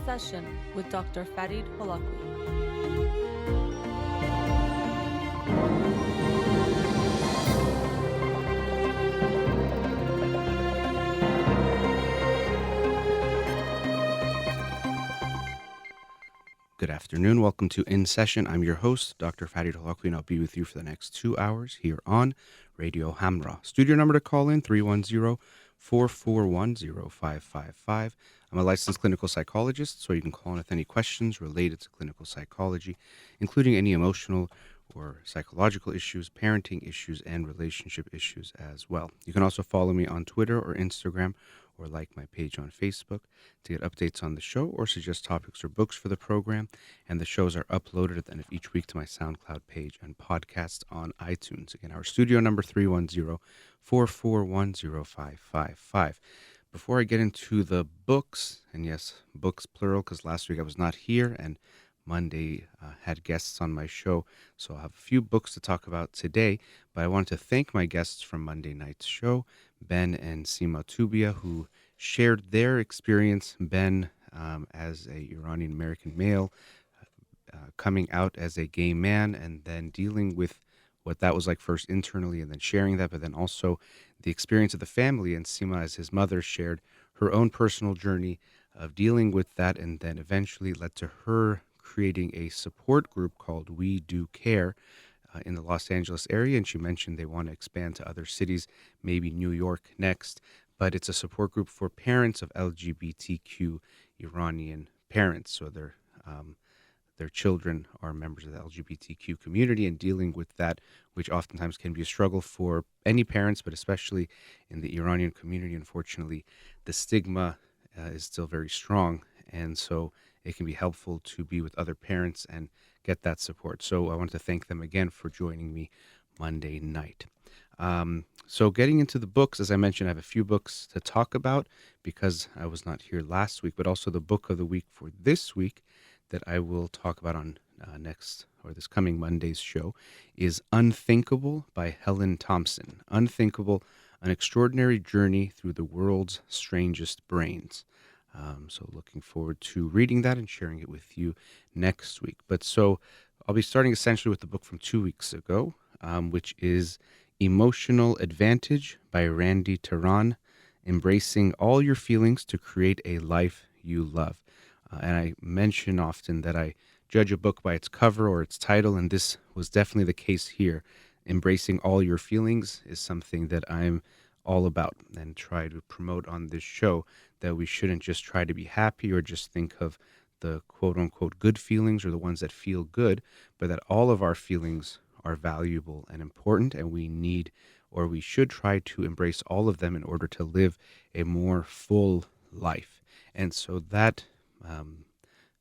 Session with Dr. Farid Holakouee. Good afternoon. Welcome to In Session. I'm your host, Dr. Farid Holakouee, and I'll be with you for the next 2 hours here on Radio Hamra. Studio number to call in, 310-441-0555. I'm a licensed clinical psychologist, so you can call in with any questions related to clinical psychology, including any emotional or psychological issues, parenting issues, and relationship issues as well. You can also follow me on Twitter or Instagram or like my page on Facebook to get updates on the show or suggest topics or books for the program. And the shows are uploaded at the end of each week to my SoundCloud page and podcast on iTunes. Again, our studio number 310-441-0555. Before I get into the books, and yes, books plural, because last week I was not here and Monday had guests on my show, so I'll have a few books to talk about today, but I want to thank my guests from Monday night's show, Ben and Sima Tubia, who shared their experience. Ben, as a Iranian American male, coming out as a gay man, and then dealing with what that was like first internally, and then sharing that, but then also the experience of the family. And Sima, as his mother, shared her own personal journey of dealing with that, and then eventually led to her creating a support group called We Do Care in the Los Angeles area. And she mentioned they want to expand to other cities, maybe New York next. But it's a support group for parents of LGBTQ Iranian parents. So their children are members of the LGBTQ community, and dealing with that, which oftentimes can be a struggle for any parents, but especially in the Iranian community. Unfortunately, the stigma is still very strong. And so it can be helpful to be with other parents and get that support. So I want to thank them again for joining me Monday night. So getting into the books, as I mentioned, I have a few books to talk about because I was not here last week, but also the book of the week for this week that I will talk about on this coming Monday's show is Unthinkable by Helen Thompson. Unthinkable, an extraordinary journey through the world's strangest brains. So looking forward to reading that and sharing it with you next week. But so I'll be starting essentially with the book from 2 weeks ago, which is Emotional Advantage by Randy Tehran, Embracing All Your Feelings to Create a Life You Love. And I mention often that I judge a book by its cover or its title, and this was definitely the case here. Embracing all your feelings is something that I'm all about and try to promote on this show, that we shouldn't just try to be happy or just think of the quote unquote good feelings or the ones that feel good, but that all of our feelings are valuable and important, and we need, or we should try to embrace all of them in order to live a more full life. And so that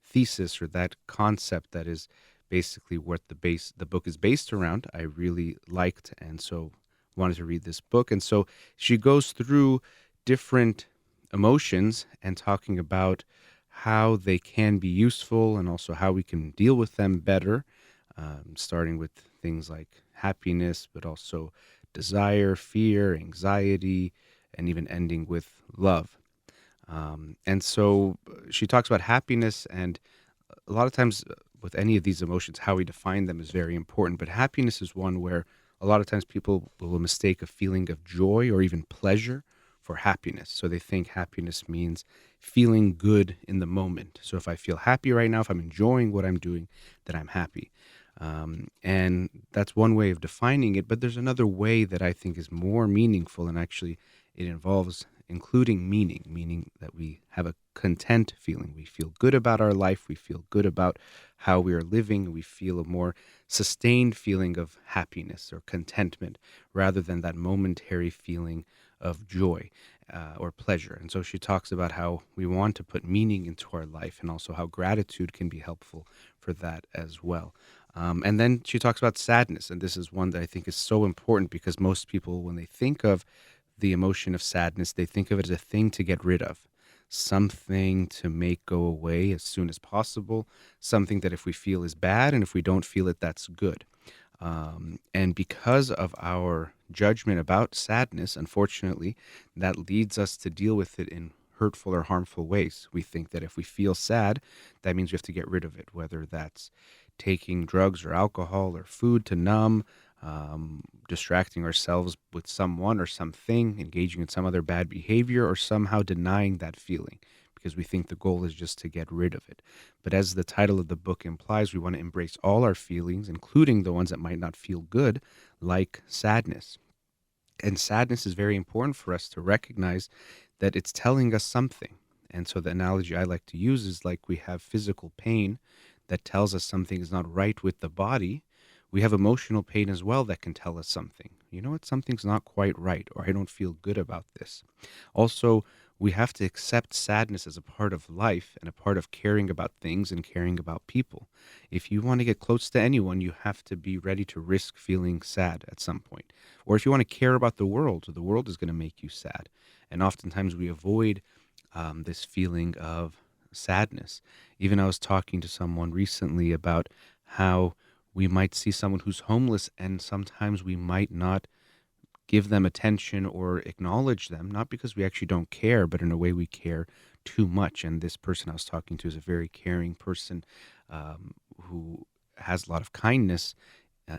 thesis, or that concept, that is basically what the book is based around, I really liked, and so wanted to read this book. And so she goes through different emotions and talking about how they can be useful and also how we can deal with them better, starting with things like happiness, but also desire, fear, anxiety, and even ending with love. And so she talks about happiness, and a lot of times with any of these emotions, how we define them is very important. But happiness is one where a lot of times people will mistake a feeling of joy or even pleasure for happiness. So they think happiness means feeling good in the moment. So if I feel happy right now, if I'm enjoying what I'm doing, then I'm happy. And that's one way of defining it. But there's another way that I think is more meaningful, and actually it involves including meaning that we have a content feeling. We feel good about our life. We feel good about how we are living. We feel a more sustained feeling of happiness or contentment rather than that momentary feeling of joy or pleasure. And so she talks about how we want to put meaning into our life, and also how gratitude can be helpful for that as well. And then she talks about sadness. And this is one that I think is so important, because most people, when they think of the emotion of sadness, they think of it as a thing to get rid of, something to make go away as soon as possible, something that if we feel is bad, and if we don't feel it, that's good. And because of our judgment about sadness, unfortunately, that leads us to deal with it in hurtful or harmful ways. We think that if we feel sad, that means we have to get rid of it, whether that's taking drugs or alcohol or food to numb, distracting ourselves with someone or something, engaging in some other bad behavior, or somehow denying that feeling because we think the goal is just to get rid of it. But as the title of the book implies, we want to embrace all our feelings, including the ones that might not feel good, like sadness. And sadness is very important for us to recognize that it's telling us something. And so the analogy I like to use is like we have physical pain that tells us something is not right with the body. We have emotional pain as well that can tell us something. You know what? Something's not quite right, or I don't feel good about this. Also, we have to accept sadness as a part of life and a part of caring about things and caring about people. If you want to get close to anyone, you have to be ready to risk feeling sad at some point. Or if you want to care about the world is going to make you sad. And oftentimes we avoid this feeling of sadness. Even I was talking to someone recently about how we might see someone who's homeless and sometimes we might not give them attention or acknowledge them, not because we actually don't care, but in a way we care too much. And this person I was talking to is a very caring person who has a lot of kindness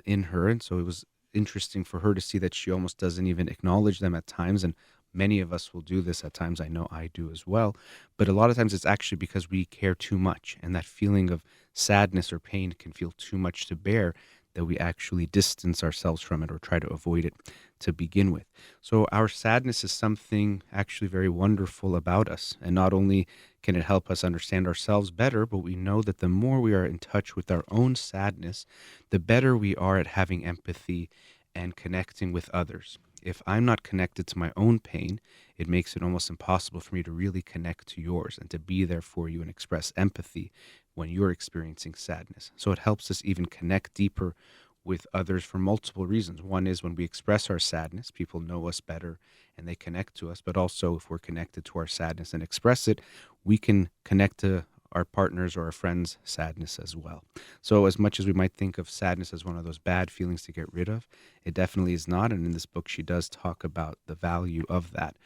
in her. And so it was interesting for her to see that she almost doesn't even acknowledge them at times. And many of us will do this at times. I know I do as well. But a lot of times it's actually because we care too much. And that feeling of sadness or pain can feel too much to bear that we actually distance ourselves from it or try to avoid it to begin with. So our sadness is something actually very wonderful about us. And not only can it help us understand ourselves better, but we know that the more we are in touch with our own sadness, the better we are at having empathy and connecting with others. If I'm not connected to my own pain, it makes it almost impossible for me to really connect to yours and to be there for you and express empathy when you're experiencing sadness. So it helps us even connect deeper with others for multiple reasons. One is when we express our sadness, people know us better and they connect to us. But also, if we're connected to our sadness and express it, we can connect to our partners or our friends' sadness as well. So, as much as we might think of sadness as one of those bad feelings to get rid of, it definitely is not. And in this book, she does talk about the value of that.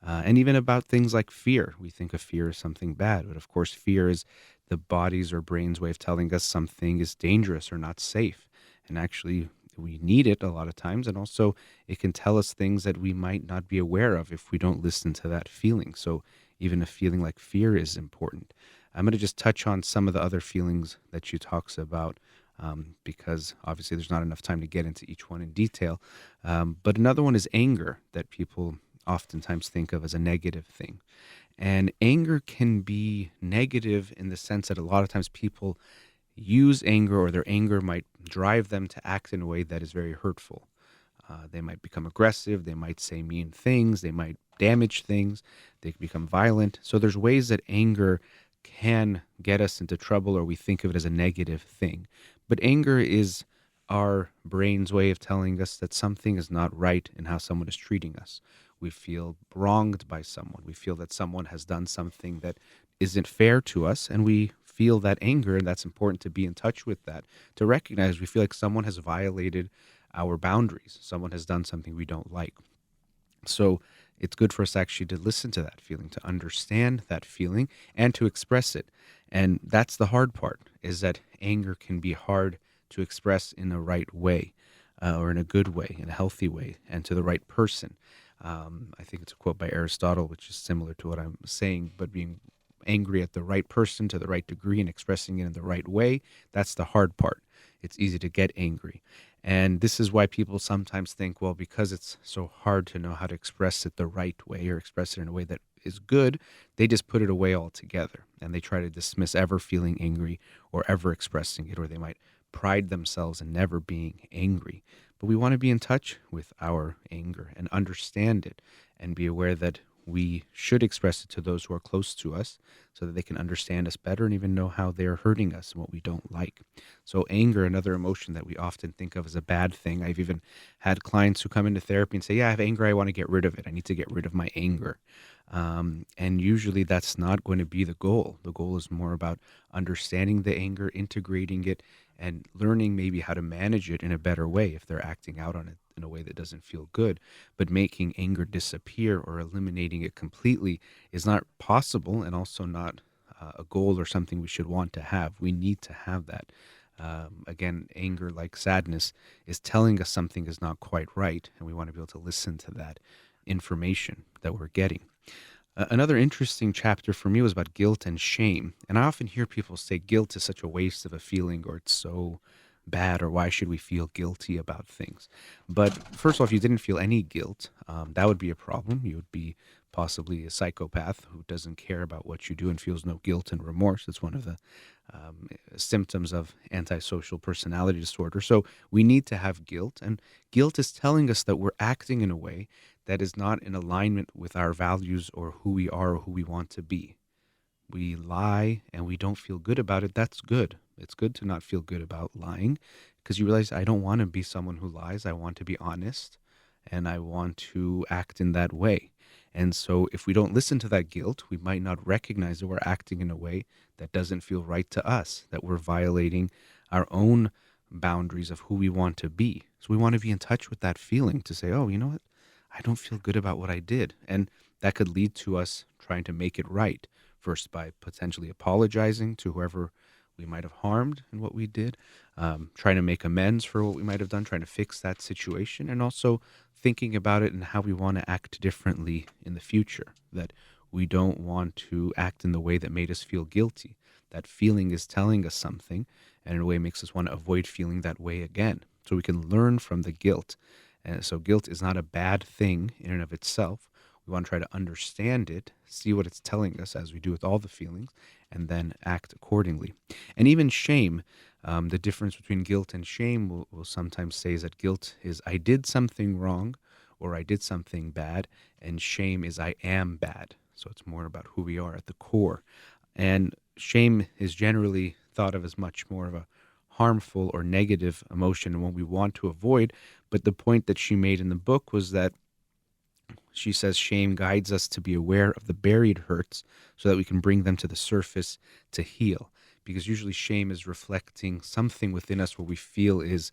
And even about things like fear. We think of fear as something bad, but of course, fear is the body's or brain's way of telling us something is dangerous or not safe. And actually, we need it a lot of times. And also, it can tell us things that we might not be aware of if we don't listen to that feeling. So, even a feeling like fear is important. I'm going to just touch on some of the other feelings that she talks about because obviously there's not enough time to get into each one in detail. But another one is anger that people oftentimes think of as a negative thing. And anger can be negative in the sense that a lot of times people use anger or their anger might drive them to act in a way that is very hurtful. They might become aggressive. They might say mean things. They might damage things. They can become violent. So there's ways that anger can get us into trouble or we think of it as a negative thing. But anger is our brain's way of telling us that something is not right in how someone is treating us. We feel wronged by someone. We feel that someone has done something that isn't fair to us, and we feel that anger, and that's important to be in touch with that, to recognize we feel like someone has violated our boundaries. Someone has done something we don't like. So it's good for us actually to listen to that feeling, to understand that feeling, and to express it. And that's the hard part, is that anger can be hard to express in the right way, or in a good way, in a healthy way, and to the right person. I think it's a quote by Aristotle, which is similar to what I'm saying, but being angry at the right person to the right degree and expressing it in the right way, that's the hard part. It's easy to get angry. And this is why people sometimes think, well, because it's so hard to know how to express it the right way or express it in a way that is good, they just put it away altogether. And they try to dismiss ever feeling angry or ever expressing it, or they might pride themselves in never being angry. But we want to be in touch with our anger and understand it and be aware that we should express it to those who are close to us so that they can understand us better and even know how they're hurting us and what we don't like. So anger, another emotion that we often think of as a bad thing. I've even had clients who come into therapy and say, yeah, I have anger. I want to get rid of it. I need to get rid of my anger. And usually that's not going to be the goal. The goal is more about understanding the anger, integrating it, and learning maybe how to manage it in a better way if they're acting out on it in a way that doesn't feel good. But making anger disappear or eliminating it completely is not possible, and also not a goal or something we should want to have. We need to have that. Again, anger, like sadness, is telling us something is not quite right, and we want to be able to listen to that information that we're getting. Another interesting chapter for me was about guilt and shame. And I often hear people say guilt is such a waste of a feeling, or it's so bad, or why should we feel guilty about things? But first of all, if you didn't feel any guilt, that would be a problem. You would be possibly a psychopath who doesn't care about what you do and feels no guilt and remorse. It's one of the symptoms of antisocial personality disorder. So we need to have guilt. And guilt is telling us that we're acting in a way that is not in alignment with our values or who we are or who we want to be. We lie and we don't feel good about it. That's good. It's good to not feel good about lying, because you realize, I don't want to be someone who lies. I want to be honest, and I want to act in that way. And so if we don't listen to that guilt, we might not recognize that we're acting in a way that doesn't feel right to us, that we're violating our own boundaries of who we want to be. So we want to be in touch with that feeling to say, oh, you know what? I don't feel good about what I did. And that could lead to us trying to make it right, first by potentially apologizing to whoever we might have harmed in what we did, trying to make amends for what we might have done, trying to fix that situation, and also thinking about it and how we want to act differently in the future, that we don't want to act in the way that made us feel guilty. That feeling is telling us something, and in a way makes us want to avoid feeling that way again. So we can learn from the guilt. And so guilt is not a bad thing in and of itself. We want to try to understand it, see what it's telling us, as we do with all the feelings, and then act accordingly. And even shame, the difference between guilt and shame, will sometimes say is that guilt is I did something wrong or I did something bad, and shame is I am bad. So it's more about who we are at the core. And shame is generally thought of as much more of a harmful or negative emotion and one we want to avoid. But the point that she made in the book was that she says shame guides us to be aware of the buried hurts so that we can bring them to the surface to heal. Because usually shame is reflecting something within us where we feel is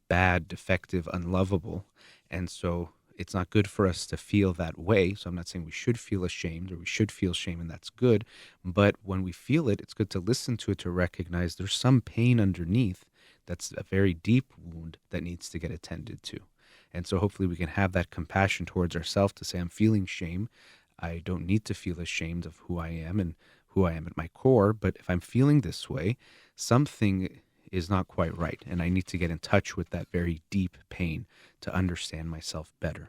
bad, defective, unlovable. And so it's not good for us to feel that way. So I'm not saying we should feel ashamed or we should feel shame, and that's good. But when we feel it, it's good to listen to it, to recognize there's some pain underneath that's a very deep wound that needs to get attended to. And so hopefully we can have that compassion towards ourselves to say, I'm feeling shame. I don't need to feel ashamed of who I am and who I am at my core. But if I'm feeling this way, something is not quite right. And I need to get in touch with that very deep pain to understand myself better.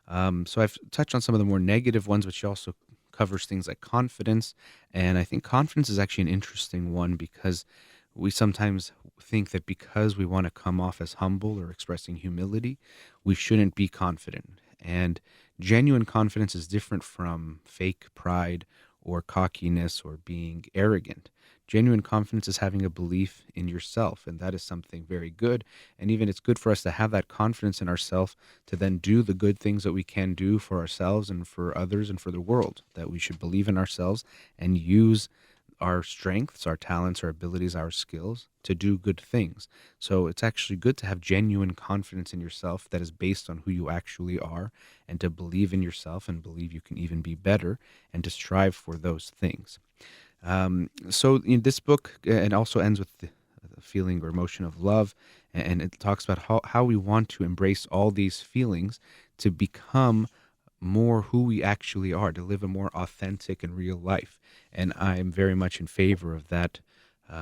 So I've touched on some of the more negative ones, but she also covers things like confidence. And I think confidence is actually an interesting one, because we sometimes think that because we want to come off as humble or expressing humility, we shouldn't be confident. And genuine confidence is different from fake pride or cockiness or being arrogant. Genuine confidence is having a belief in yourself, and that is something very good. And even it's good for us to have that confidence in ourselves to then do the good things that we can do for ourselves and for others and for the world, that we should believe in ourselves and use our strengths, our talents, our abilities, our skills to do good things. So it's actually good to have genuine confidence in yourself that is based on who you actually are, and to believe in yourself and believe you can even be better, and to strive for those things. So in this book, it also ends with the feeling or emotion of love, and it talks about how we want to embrace all these feelings to become more who we actually are, to live a more authentic and real life. And I'm very much in favor of that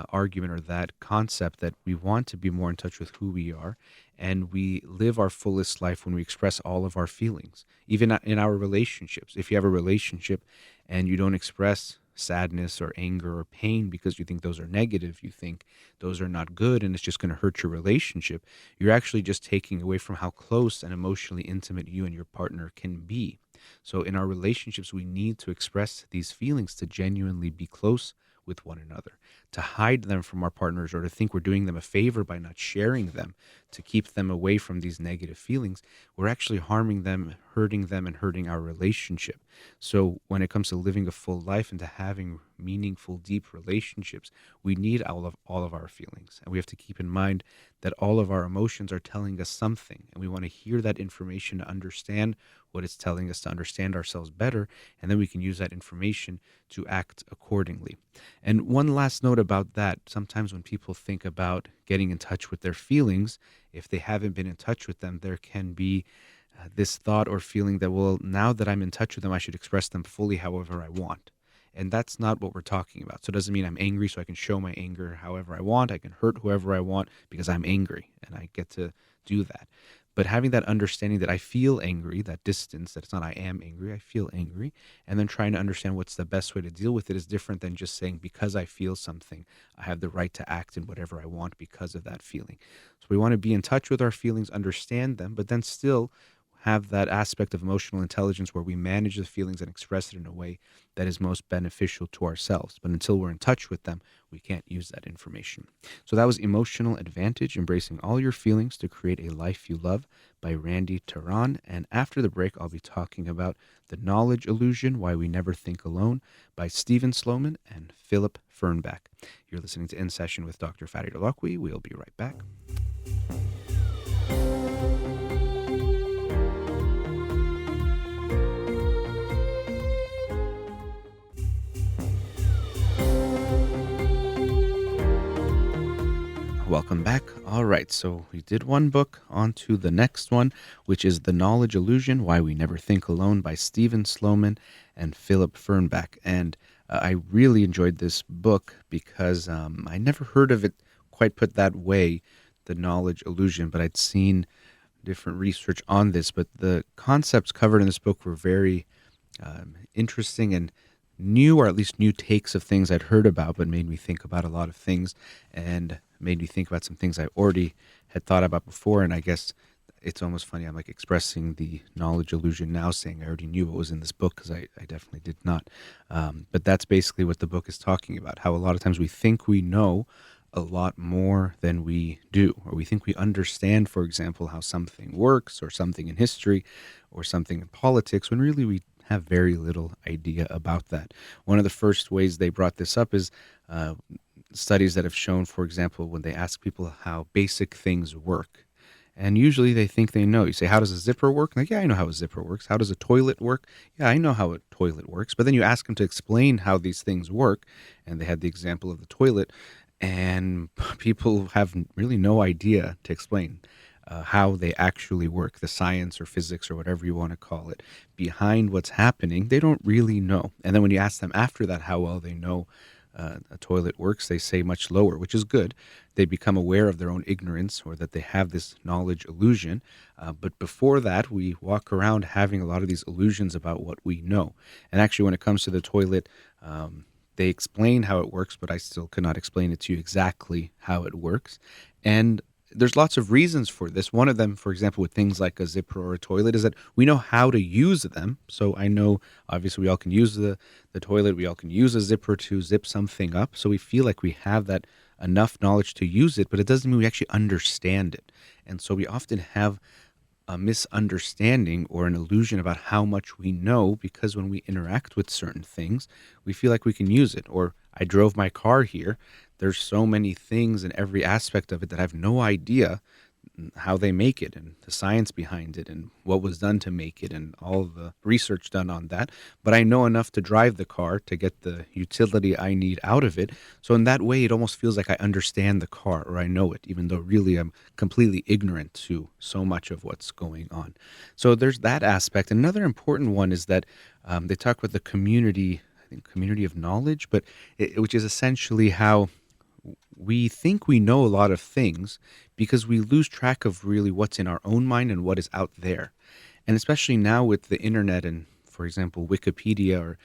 argument, or that concept, that we want to be more in touch with who we are, and we live our fullest life when we express all of our feelings, even in our relationships. If you have a relationship and you don't express sadness or anger or pain because you think those are negative, you think those are not good and it's just going to hurt your relationship, you're actually just taking away from how close and emotionally intimate you and your partner can be. So in our relationships, we need to express these feelings to genuinely be close with one another, to hide them from our partners or to think we're doing them a favor by not sharing them to keep them away from these negative feelings, we're actually harming them, and hurting our relationship. So when it comes to living a full life and to having meaningful, deep relationships, we need all of our feelings. And we have to keep in mind that all of our emotions are telling us something. And we want to hear that information to understand what it's telling us, to understand ourselves better. And then we can use that information to act accordingly. And one last note about that, sometimes when people think about getting in touch with their feelings, if they haven't been in touch with them, there can be this thought or feeling that, well, now that I'm in touch with them, I should express them fully however I want. And that's not what we're talking about. So it doesn't mean I'm angry, so I can show my anger however I want. I can hurt whoever I want because I'm angry and I get to do that. But having that understanding that I feel angry, that distance, that it's not I am angry, I feel angry, and then trying to understand what's the best way to deal with it is different than just saying because I feel something, I have the right to act in whatever I want because of that feeling. So we want to be in touch with our feelings, understand them, but then still have that aspect of emotional intelligence where we manage the feelings and express it in a way that is most beneficial to ourselves. But until we're in touch with them, we can't use that information. So that was Emotional Advantage, Embracing All Your Feelings to Create a Life You Love by Randy Tehran. And after the break, I'll be talking about The Knowledge Illusion, Why We Never Think Alone by Stephen Sloman and Philip Fernbach. You're listening to In Session with Dr. Farid Holakouee. We'll be right back. Welcome back. All right, so we did one book, on to the next one, which is The Knowledge Illusion, Why We Never Think Alone by Stephen Sloman and Philip Fernbach. And I really enjoyed this book because I never heard of it quite put that way, The Knowledge Illusion, but I'd seen different research on this. But the concepts covered in this book were very interesting and new, or at least new takes of things I'd heard about, but made me think about a lot of things and made me think about some things I already had thought about before. And I guess it's almost funny. I'm like expressing the knowledge illusion now, saying I already knew what was in this book because I definitely did not. But that's basically what the book is talking about, how a lot of times we think we know a lot more than we do, or we think we understand, for example, how something works or something in history or something in politics, when really we have very little idea about that. One of the first ways they brought this up is studies that have shown, for example, when they ask people how basic things work. And usually they think they know. You say, how does a zipper work? Like, yeah, I know how a zipper works. How does a toilet work? Yeah, I know how a toilet works. But then you ask them to explain how these things work. And they had the example of the toilet. And people have really no idea to explain how they actually work, the science or physics or whatever you want to call it, behind what's happening. They don't really know. And then when you ask them after that how well they know a toilet works, they say much lower, which is good. They become aware of their own ignorance, or that they have this knowledge illusion. But before that, we walk around having a lot of these illusions about what we know. And actually, when it comes to the toilet, they explain how it works, but I still cannot explain it to you exactly how it works. And there's lots of reasons for this. One of them, for example, with things like a zipper or a toilet, is that we know how to use them. So I know, obviously, we all can use the toilet. We all can use a zipper to zip something up. So we feel like we have that enough knowledge to use it, but it doesn't mean we actually understand it. And so we often have a misunderstanding or an illusion about how much we know, because when we interact with certain things, we feel like we can use it. Or I drove my car here. There's so many things in every aspect of it that I have no idea how they make it and the science behind it and what was done to make it and all the research done on that. But I know enough to drive the car to get the utility I need out of it. So in that way, it almost feels like I understand the car, or I know it, even though really I'm completely ignorant to so much of what's going on. So there's that aspect. Another important one is that they talk about the community, I think community of knowledge, but which is essentially how we think we know a lot of things because we lose track of really what's in our own mind and what is out there. And especially now with the internet and, for example, Wikipedia, or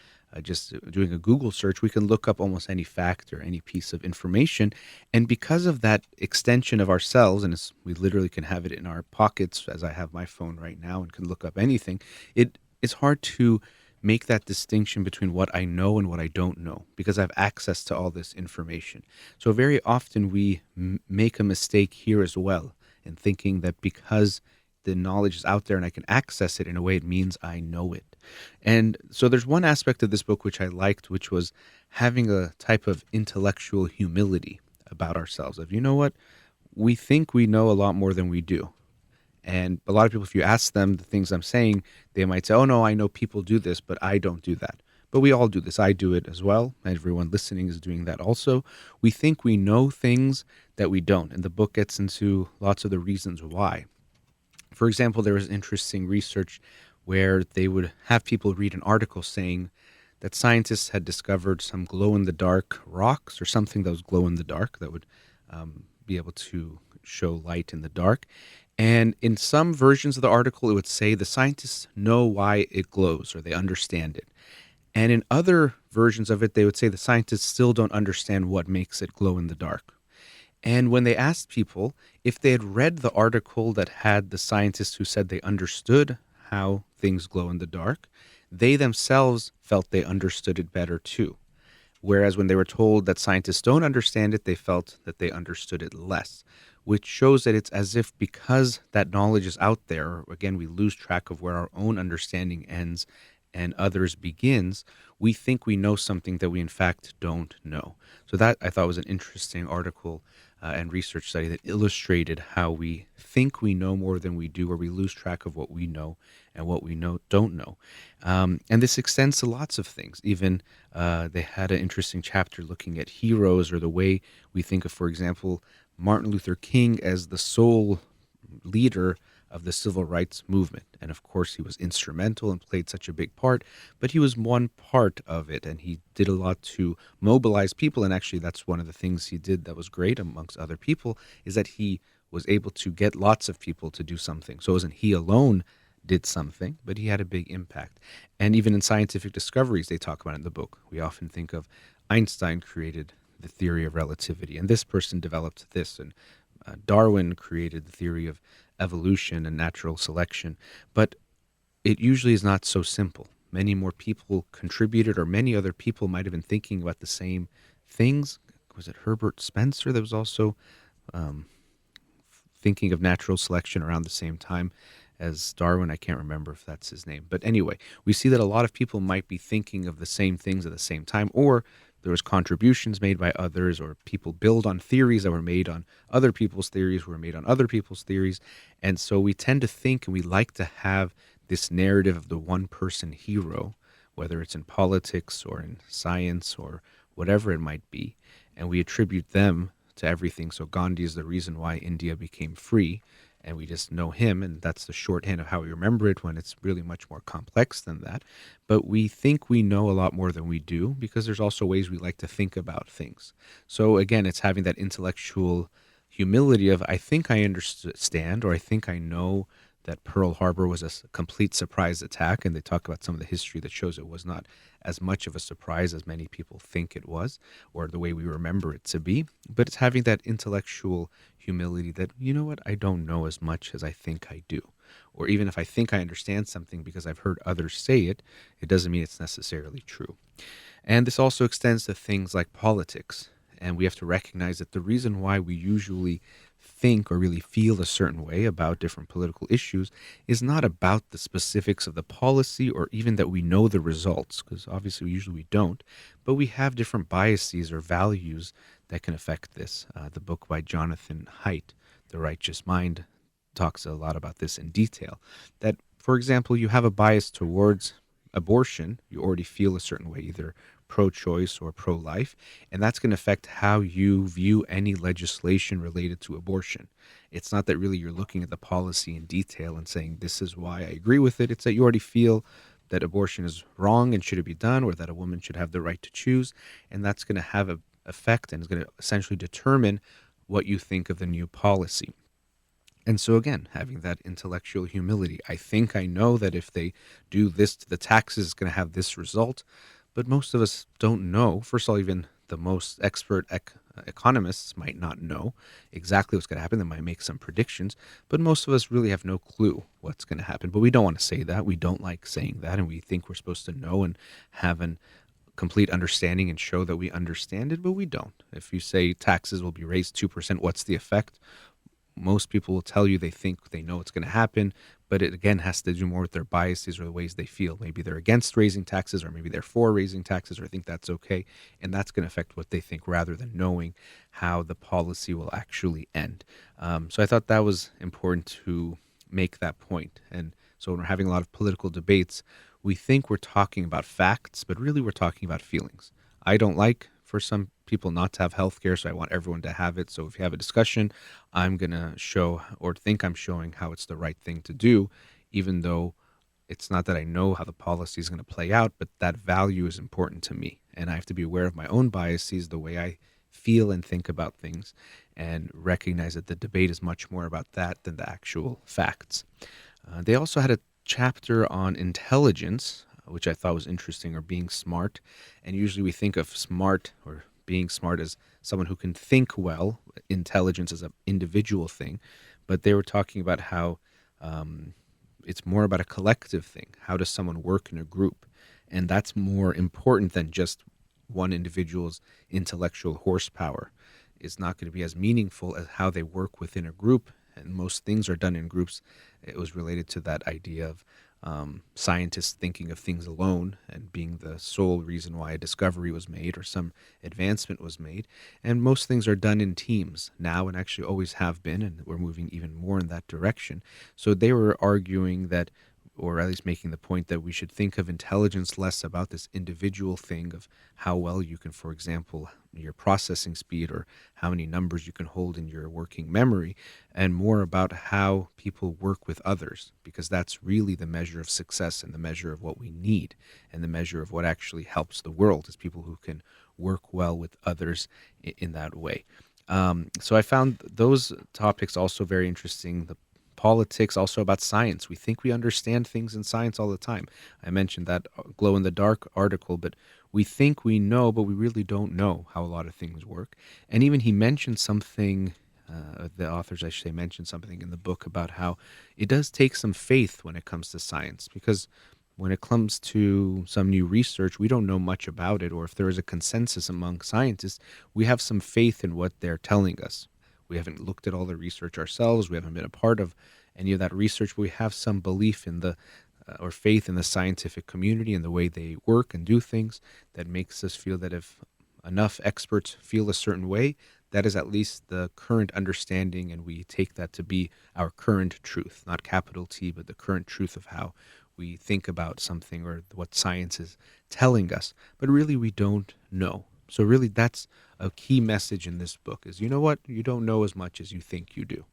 just doing a Google search, we can look up almost any fact or any piece of information. And because of that extension of ourselves, and we literally can have it in our pockets, as I have my phone right now and can look up anything, it's hard to make that distinction between what I know and what I don't know because I have access to all this information. So very often we make a mistake here as well in thinking that because the knowledge is out there and I can access it in a way, it means I know it. And so there's one aspect of this book which I liked, which was having a type of intellectual humility about ourselves of, you know what, we think we know a lot more than we do. And a lot of people, if you ask them the things I'm saying, they might say, oh, no, I know people do this, but I don't do that. But we all do this. I do it as well. Everyone listening is doing that also. We think we know things that we don't. And the book gets into lots of the reasons why. For example, there was interesting research where they would have people read an article saying that scientists had discovered some glow in the dark rocks or something that was glow in the dark that would be able to show light in the dark. And in some versions of the article, it would say the scientists know why it glows or they understand it. And in other versions of it, they would say the scientists still don't understand what makes it glow in the dark. And when they asked people if they had read the article that had the scientists who said they understood how things glow in the dark, they themselves felt they understood it better too. Whereas when they were told that scientists don't understand it, they felt that they understood it less, which shows that it's as if because that knowledge is out there, again, we lose track of where our own understanding ends and others begins, we think we know something that we in fact don't know. So that I thought was an interesting article and research study that illustrated how we think we know more than we do, or we lose track of what we know and what we don't know. And this extends to lots of things. Even they had an interesting chapter looking at heroes, or the way we think of, for example, Martin Luther King as the sole leader of the civil rights movement. And of course, he was instrumental and played such a big part, but he was one part of it. And he did a lot to mobilize people. And actually, that's one of the things he did that was great amongst other people, is that he was able to get lots of people to do something. So it wasn't he alone did something, but he had a big impact. And even in scientific discoveries, they talk about it in the book. We often think of Einstein created the theory of relativity, and this person developed this, and Darwin created the theory of evolution and natural selection. But it usually is not so simple. Many more people contributed, or many other people might have been thinking about the same things. Was it Herbert Spencer that was also thinking of natural selection around the same time as Darwin? I can't remember if that's his name. But anyway, we see that a lot of people might be thinking of the same things at the same time, or there was contributions made by others, or people build on theories that were made on other people's theories, were made on other people's theories. And so we tend to think, and we like to have this narrative of the one person hero, whether it's in politics or in science or whatever it might be, and we attribute them to everything. So Gandhi is the reason why India became free, and we just know him, and that's the shorthand of how we remember it, when it's really much more complex than that. But we think we know a lot more than we do, because there's also ways we like to think about things. So again, it's having that intellectual humility of, I think I understand, or I think I know that Pearl Harbor was a complete surprise attack, and they talk about some of the history that shows it was not as much of a surprise as many people think it was, or the way we remember it to be. But it's having that intellectual humility that, you know what, I don't know as much as I think I do. Or even if I think I understand something because I've heard others say it, it doesn't mean it's necessarily true. And this also extends to things like politics. And we have to recognize that the reason why we usually think or really feel a certain way about different political issues is not about the specifics of the policy, or even that we know the results, because obviously usually we don't, but we have different biases or values that can affect this. The book by Jonathan Haidt, The Righteous Mind, talks a lot about this in detail. That, for example, you have a bias towards abortion, you already feel a certain way, either pro-choice or pro-life, and that's going to affect how you view any legislation related to abortion. It's not that really you're looking at the policy in detail and saying, this is why I agree with it. It's that you already feel that abortion is wrong and shouldn't be done, or that a woman should have the right to choose, and that's going to have an effect and is going to essentially determine what you think of the new policy. And so again, having that intellectual humility, I think I know that if they do this to the taxes, it's going to have this result. But most of us don't know, first of all, even the most expert economists might not know exactly what's going to happen. They might make some predictions, but most of us really have no clue what's going to happen. But we don't want to say that. We don't like saying that, and we think we're supposed to know and have an complete understanding and show that we understand it, but we don't. If you say taxes will be raised 2%, what's the effect? Most people will tell you they think they know what's going to happen, but it again has to do more with their biases or the ways they feel. Maybe they're against raising taxes, or maybe they're for raising taxes, or think that's okay, and that's going to affect what they think rather than knowing how the policy will actually end. So I thought that was important to make that point. And so when we're having a lot of political debates, we think we're talking about facts, but really we're talking about feelings. I don't like for some people not to have health care, so I want everyone to have it. So if you have a discussion, I'm going to show or think I'm showing how it's the right thing to do, even though it's not that I know how the policy is going to play out, but that value is important to me. And I have to be aware of my own biases, the way I feel and think about things, and recognize that the debate is much more about that than the actual facts. They also had a chapter on intelligence, which I thought was interesting, or being smart. And usually we think of smart or being smart as someone who can think well, intelligence as an individual thing. But they were talking about how it's more about a collective thing. How does someone work in a group? And that's more important than just one individual's intellectual horsepower. It's not going to be as meaningful as how they work within a group. And most things are done in groups. It was related to that idea of scientists thinking of things alone and being the sole reason why a discovery was made or some advancement was made. And most things are done in teams now, and actually always have been, and we're moving even more in that direction. So they were arguing that, or at least making the point that we should think of intelligence less about this individual thing of how well you can, for example, your processing speed or how many numbers you can hold in your working memory, and more about how people work with others, because that's really the measure of success and the measure of what we need and the measure of what actually helps the world is people who can work well with others in that way. So I found those topics also very interesting. The politics, also about science. We think we understand things in science all the time. I mentioned that glow in the dark article, but we think we know, but we really don't know how a lot of things work. And even he mentioned something, the authors, I should say, mentioned something in the book about how it does take some faith when it comes to science, because when it comes to some new research, we don't know much about it, or if there is a consensus among scientists, we have some faith in what they're telling us. We haven't looked at all the research ourselves. We haven't been a part of any of that research, but we have some belief in the or faith in the scientific community and the way they work and do things that makes us feel that if enough experts feel a certain way, that is at least the current understanding, and we take that to be our current truth, not capital T, but the current truth of how we think about something or what science is telling us. But really, we don't know. So really, that's a key message in this book is, you know what? You don't know as much as you think you do.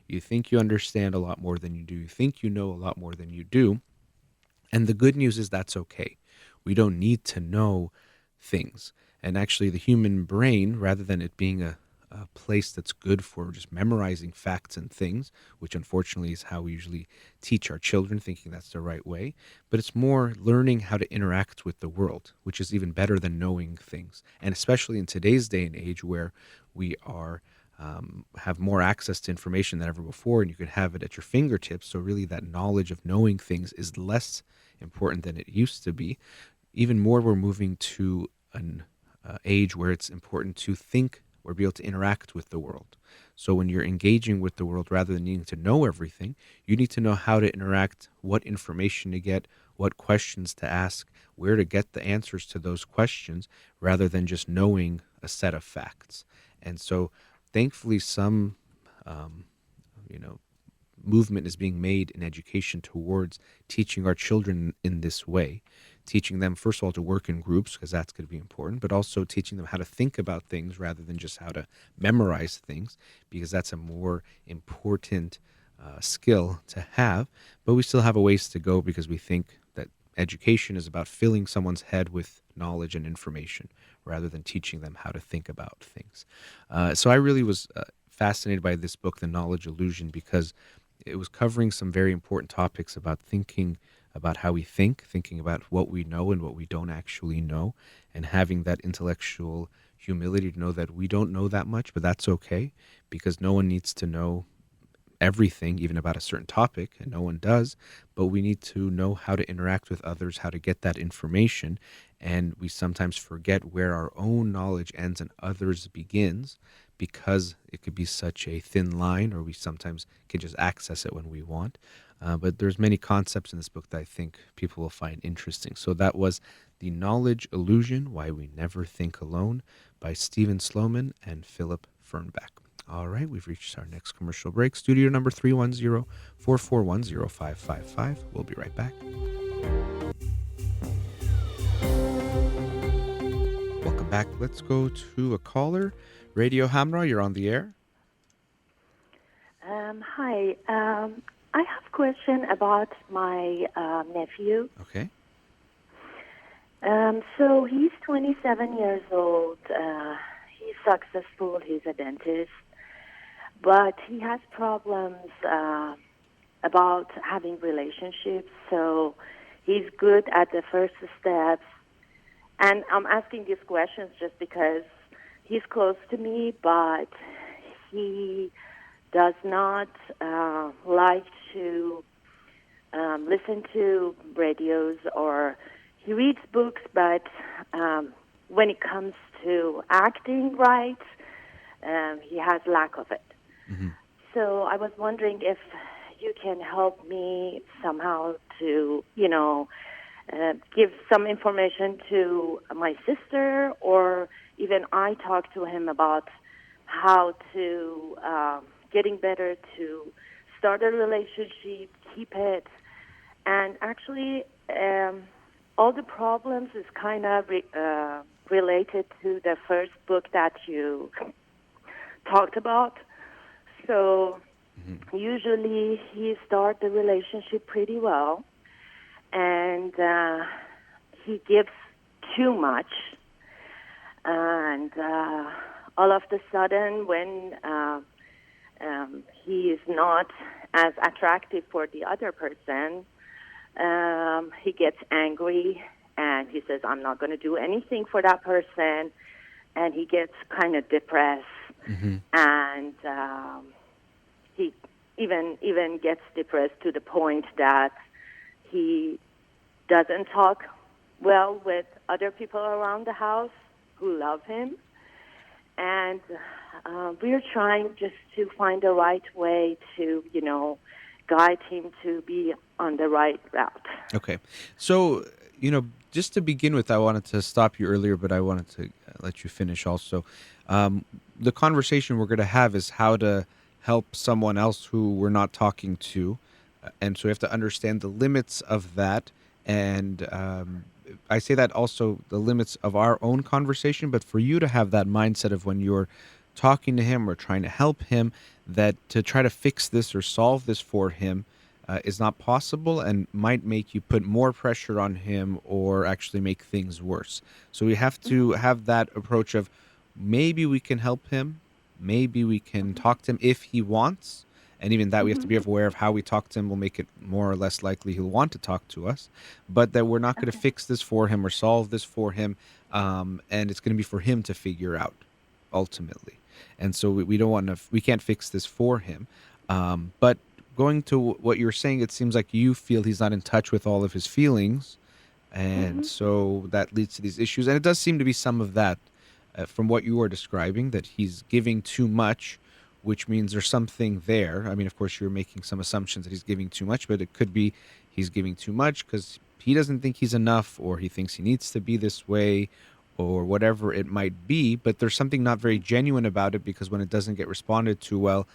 You think you understand a lot more than you do. You think you know a lot more than you do. And the good news is that's okay. We don't need to know things. And actually, the human brain, rather than it being a place that's good for just memorizing facts and things, which unfortunately is how we usually teach our children, thinking that's the right way, but it's more learning how to interact with the world, which is even better than knowing things. And especially in today's day and age where we are have more access to information than ever before, and you can have it at your fingertips. So really that knowledge of knowing things is less important than it used to be. Even more, we're moving to an age where it's important to think or be able to interact with the world. So when you're engaging with the world, rather than needing to know everything, you need to know how to interact, what information to get, what questions to ask, where to get the answers to those questions, rather than just knowing a set of facts. And so thankfully some you know movement is being made in education towards teaching our children in this way, teaching them first of all to work in groups, because that's going to be important, but also teaching them how to think about things rather than just how to memorize things, because that's a more important skill to have. But we still have a ways to go, because we think that education is about filling someone's head with knowledge and information rather than teaching them how to think about things. So I really was fascinated by this book, The Knowledge Illusion, because it was covering some very important topics about thinking about how we think, thinking about what we know and what we don't actually know, and having that intellectual humility to know that we don't know that much, but that's okay because no one needs to know everything, even about a certain topic, and no one does. But we need to know how to interact with others, how to get that information. And we sometimes forget where our own knowledge ends and others begins because it could be such a thin line, or we sometimes can just access it when we want. But there's many concepts in this book that I think people will find interesting. So that was The Knowledge Illusion, Why We Never Think Alone by Stephen Sloman and Philip Fernbach. All right, we've reached our next commercial break. Studio number 310-441-0555. We'll be right back. Welcome back. Let's go to a caller. Radio Hamra, you're on the air. Hi. I have a question about my nephew. Okay. So he's 27 years old. He's successful. He's a dentist. But he has problems about having relationships. So he's good at the first steps. And I'm asking these questions just because he's close to me, but he does not like to listen to radios, or he reads books, but when it comes to acting right, he has lack of it. Mm-hmm. So I was wondering if you can help me somehow to, give some information to my sister, or even I talk to him about how to getting better to start a relationship, keep it. And actually, all the problems is kind of related to the first book that you talked about. So usually he starts the relationship pretty well, and he gives too much. And all of a sudden, when he is not as attractive for the other person, he gets angry and he says, I'm not going to do anything for that person. And he gets kind of depressed. Mm-hmm. And he even gets depressed to the point that he doesn't talk well with other people around the house who love him. And we're trying just to find the right way to, guide him to be on the right route. Okay. So, just to begin with, I wanted to stop you earlier, but I wanted to let you finish also. The conversation we're going to have is how to help someone else who we're not talking to. And so we have to understand the limits of that. And I say that also the limits of our own conversation, but for you to have that mindset of when you're talking to him or trying to help him, that to try to fix this or solve this for him is not possible and might make you put more pressure on him or actually make things worse. So we have to have that approach of maybe we can help him, maybe we can talk to him if he wants. And even that, we have to be aware of how we talk to him will make it more or less likely he'll want to talk to us. But that we're not going to fix this for him or solve this for him. And it's going to be for him to figure out, ultimately. And so we don't want to, we can't fix this for him. But going to what you're saying, it seems like you feel he's not in touch with all of his feelings. And so that leads to these issues. And it does seem to be some of that from what you are describing, that he's giving too much, which means there's something there. I mean, of course, you're making some assumptions that he's giving too much, but it could be he's giving too much because he doesn't think he's enough, or he thinks he needs to be this way, or whatever it might be. But there's something not very genuine about it, because when it doesn't get responded to well,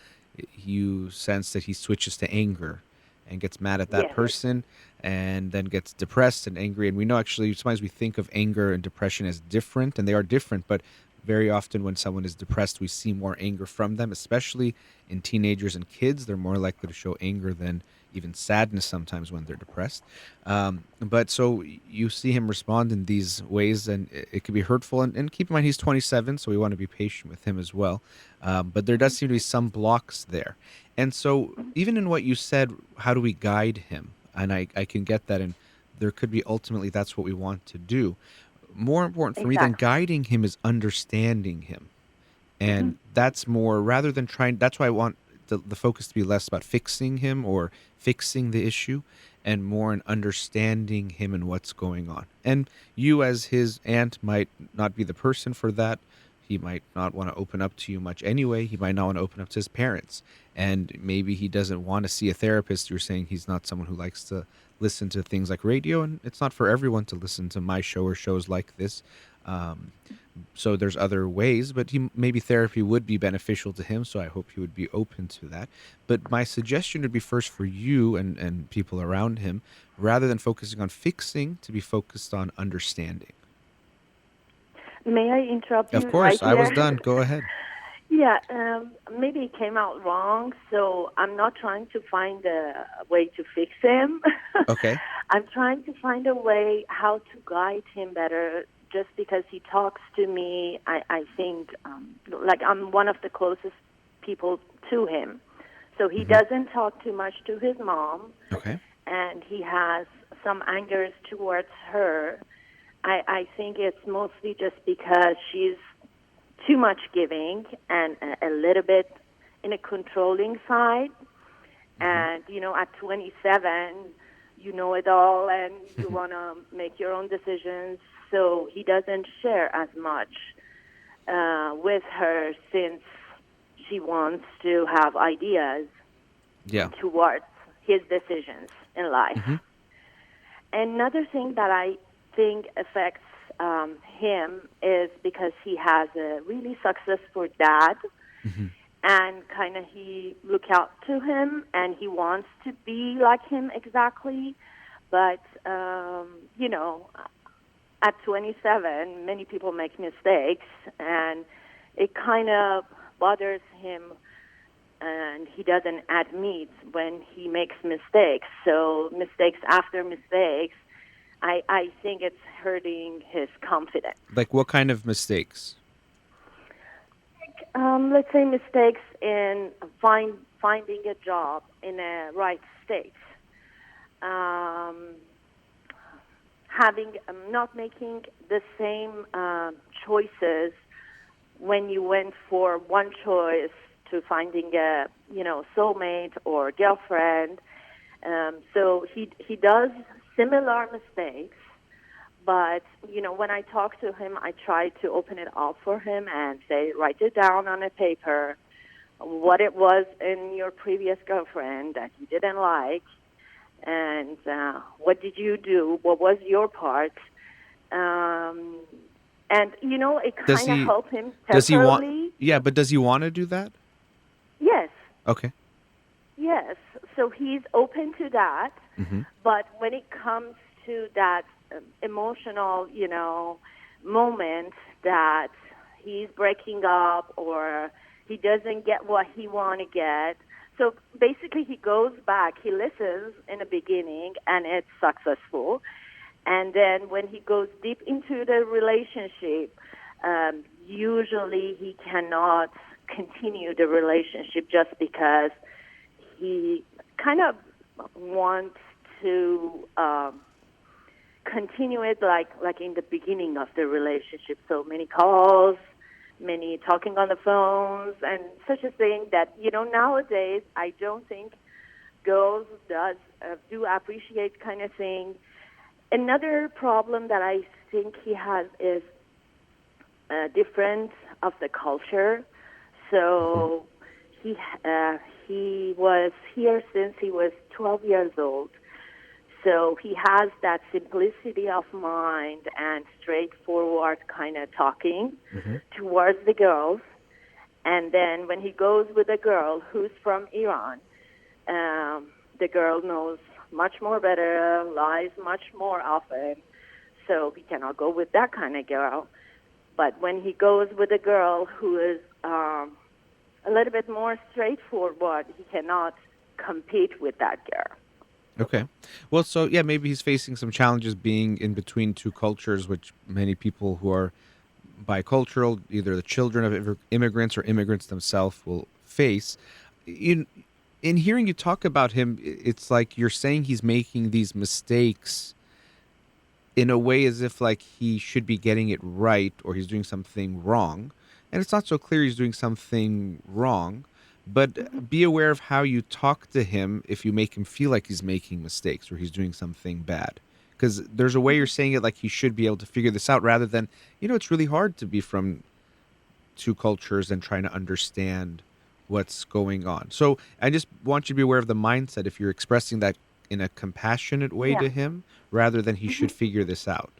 you sense that he switches to anger and gets mad at that person, and then gets depressed and angry. And we know, actually, sometimes we think of anger and depression as different, and they are different, but very often when someone is depressed, we see more anger from them, especially in teenagers and kids. They're more likely to show anger than even sadness sometimes when they're depressed. But so you see him respond in these ways, and it can be hurtful. And keep in mind, he's 27, so we want to be patient with him as well. But there does seem to be some blocks there. And so even in what you said, how do we guide him? And I can get that, and there could be ultimately that's what we want to do. more important for me than Exactly. guiding him is understanding him. Hmm. And that's more, rather than trying, that's why I want the focus to be less about fixing him or fixing the issue, and more in understanding him and what's going on. And you, as his aunt, might not be the person for that. He might not want to open up to you much anyway. He might not want to open up to his parents. And maybe he doesn't want to see a therapist. You're saying he's not someone who likes to listen to things like radio, and it's not for everyone to listen to my show or shows like this. Um, so there's other ways, but maybe therapy would be beneficial to him, so I hope he would be open to that. But my suggestion would be first for you and people around him, rather than focusing on fixing, to be focused on understanding. May I interrupt Of you right course, I was here? done. Go ahead. Yeah, maybe it came out wrong, so I'm not trying to find a way to fix him. Okay. I'm trying to find a way how to guide him better. Just because he talks to me, I think, like I'm one of the closest people to him. So he Hmm. doesn't talk too much to his mom, Okay. and he has some angers towards her. I think it's mostly just because she's too much giving and a little bit in a controlling side. Hmm. And, at 27, you know it all and you want to make your own decisions. So he doesn't share as much with her since she wants to have ideas Yeah. towards his decisions in life. Hmm. Another thing that I think affects him is because he has a really successful dad, Hmm. and kind of he look out to him and he wants to be like him exactly. But, at 27, many people make mistakes, and it kind of bothers him, and he doesn't admit when he makes mistakes. So mistakes after mistakes, I think it's hurting his confidence. Like what kind of mistakes? Let's say mistakes in finding a job in a right state, um, having not making the same choices when you went for one choice to finding a soulmate or girlfriend. So he does similar mistakes, but when I talk to him, I try to open it up for him and say, write it down on a paper, what it was in your previous girlfriend that you didn't like, and what did you do? What was your part? Um, and it Does kind of he helped him does he want temporarily. Yeah, but does he want to do that? Yes, Okay. yes. So he's open to that, Hmm. but when it comes to that emotional, moment that he's breaking up or he doesn't get what he want to get. So basically he goes back, he listens in the beginning and it's successful. And then when he goes deep into the relationship, usually he cannot continue the relationship just because he kind of wants to continue it like in the beginning of the relationship. So many calls, many talking on the phones, and such a thing that nowadays I don't think girls do appreciate kind of thing. Another problem that I think he has is difference of the culture. Hmm. So he was here since he was 12 years old. So he has that simplicity of mind and straightforward kind of talking Hmm. towards the girls. And then when he goes with a girl who's from Iran, the girl knows much more better, lies much more often. So he cannot go with that kind of girl. But when he goes with a girl who is a little bit more straightforward, he cannot compete with that girl. Okay. Well, so yeah, maybe he's facing some challenges being in between two cultures, which many people who are bicultural, either the children of immigrants or immigrants themselves, will face. In in hearing you talk about him, it's like you're saying he's making these mistakes in a way as if like he should be getting it right or he's doing something wrong. And it's not so clear he's doing something wrong, but be aware of how you talk to him if you make him feel like he's making mistakes or he's doing something bad. Because there's a way you're saying it like he should be able to figure this out rather than, it's really hard to be from two cultures and trying to understand what's going on. So I just want you to be aware of the mindset if you're expressing that in a compassionate way Yeah. to him rather than he should figure this out.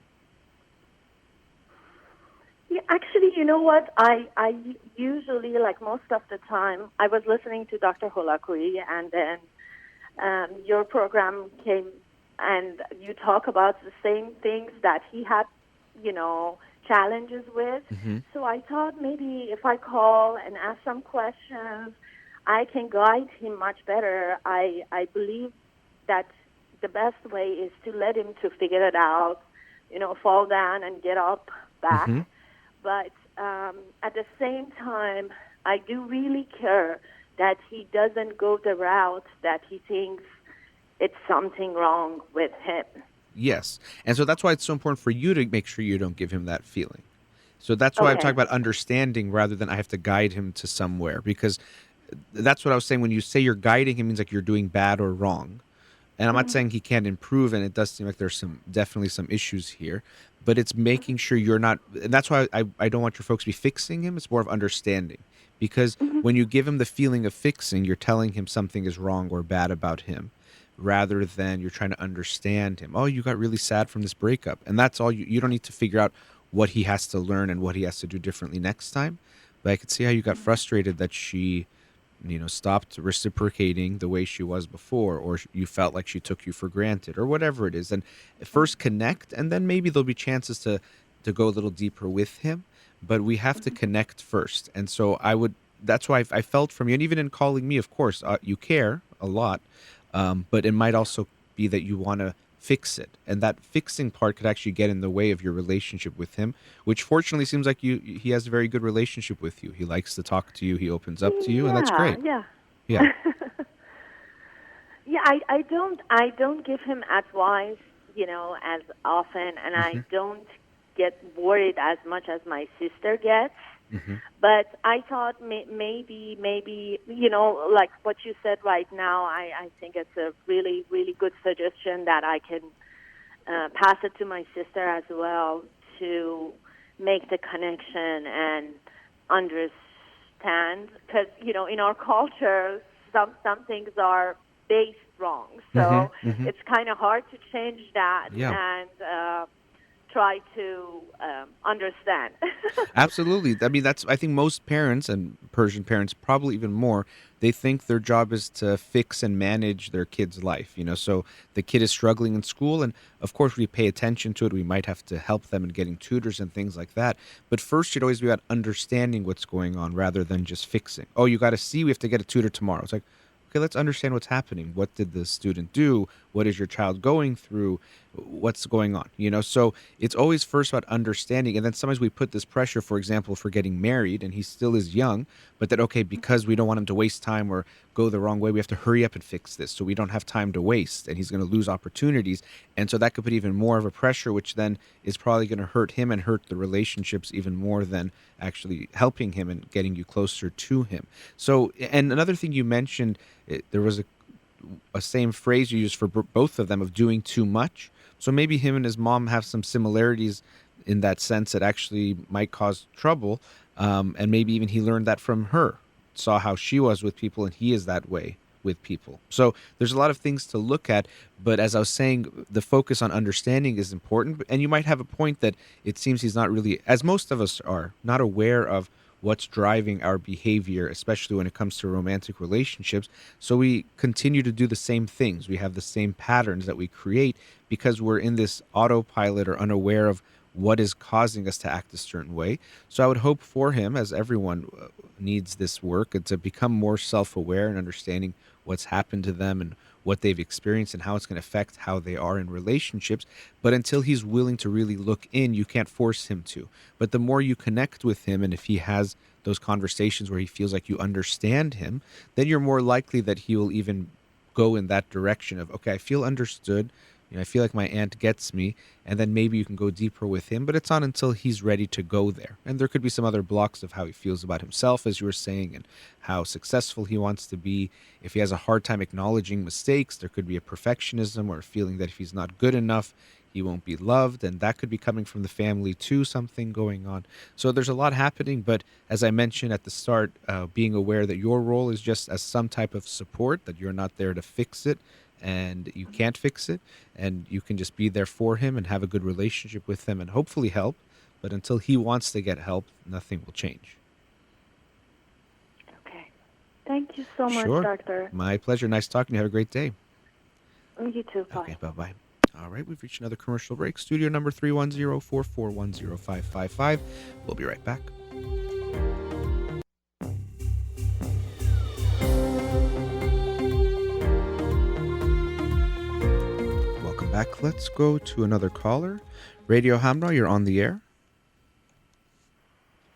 Yeah, actually, you know what? I usually, like most of the time, I was listening to Dr. Holakouee, and then your program came, and you talk about the same things that he had, challenges with. Mm-hmm. So I thought maybe if I call and ask some questions, I can guide him much better. I believe that the best way is to let him to figure it out, fall down and get up back. Mm-hmm. But at the same time, I do really care that he doesn't go the route that he thinks it's something wrong with him. Yes. And so that's why it's so important for you to make sure you don't give him that feeling. So that's why I'm Okay. talking about understanding rather than I have to guide him to somewhere, because that's what I was saying. When you say you're guiding him, means like you're doing bad or wrong. And I'm not saying he can't improve, and it does seem like there's definitely some issues here, but it's making sure you're not, and that's why I don't want your folks to be fixing him. It's more of understanding, because when you give him the feeling of fixing, you're telling him something is wrong or bad about him, rather than you're trying to understand him. Oh, you got really sad from this breakup, and that's all. You don't need to figure out what he has to learn and what he has to do differently next time. But I could see how you got frustrated that she stopped reciprocating the way she was before, or you felt like she took you for granted, or whatever it is. And first connect, and then maybe there'll be chances to go a little deeper with him. But we have to connect first. And so that's why I felt from you, and even in calling me, of course, you care a lot, but it might also be that you want to fix it, and that fixing part could actually get in the way of your relationship with him, which fortunately seems like he has a very good relationship with you. He likes to talk to you, he opens up to you, and that's great. Yeah. Yeah. Yeah, I don't give him advice, as often, and I don't get worried as much as my sister gets. Mm-hmm. But I thought maybe, like what you said right now, I think it's a really, really good suggestion that I can pass it to my sister as well to make the connection and understand. Because, in our culture, some things are based wrong. So it's kind of hard to change that and try to understand. Absolutely. I mean, I think most parents, and Persian parents probably even more, they think their job is to fix and manage their kid's life. So the kid is struggling in school, and of course we pay attention to it. We might have to help them in getting tutors and things like that. But first, should always be about understanding what's going on rather than just fixing. Oh, you got to see, we have to get a tutor tomorrow. It's like, okay, let's understand what's happening. What did the student do? What is your child going through? What's going on? So it's always first about understanding. And then sometimes we put this pressure, for example, for getting married, and he still is young, but that, okay, because we don't want him to waste time or go the wrong way, we have to hurry up and fix this. So we don't have time to waste, and he's going to lose opportunities. And so that could put even more of a pressure, which then is probably going to hurt him and hurt the relationships even more than actually helping him and getting you closer to him. So, and another thing you mentioned, there was a same phrase you used for both of them of doing too much. So maybe him and his mom have some similarities in that sense that actually might cause trouble. And maybe even he learned that from her, saw how she was with people, and he is that way with people. So there's a lot of things to look at. But as I was saying, the focus on understanding is important. And you might have a point that it seems he's not really, as most of us are, not aware of what's driving our behavior, especially when it comes to romantic relationships. So we continue to do the same things. We have the same patterns that we create because we're in this autopilot or unaware of what is causing us to act a certain way. So I would hope for him, as everyone needs this work, to become more self-aware and understanding what's happened to them and what they've experienced and how it's going to affect how they are in relationships. But until he's willing to really look in, you can't force him to. But the more you connect with him, and if he has those conversations where he feels like you understand him, then you're more likely that he will even go in that direction of, okay, I feel understood. I feel like my aunt gets me, and then maybe you can go deeper with him, but it's not until he's ready to go there. And there could be some other blocks of how he feels about himself, as you were saying, and how successful he wants to be. If he has a hard time acknowledging mistakes, there could be a perfectionism or a feeling that if he's not good enough, he won't be loved, and that could be coming from the family too, something going on. So there's a lot happening, but as I mentioned at the start, being aware that your role is just as some type of support, that you're not there to fix it, and you can't fix it, and you can just be there for him and have a good relationship with him and hopefully help. But until he wants to get help, nothing will change. Okay. Thank you so much, Sure. doctor. My pleasure. Nice talking to you. Have a great day. You too. Bye. Okay, bye-bye. All right, we've reached another commercial break. Studio number 310-441-0555. We'll be right back. Welcome back. Let's go to another caller. Radio Hamra, you're on the air.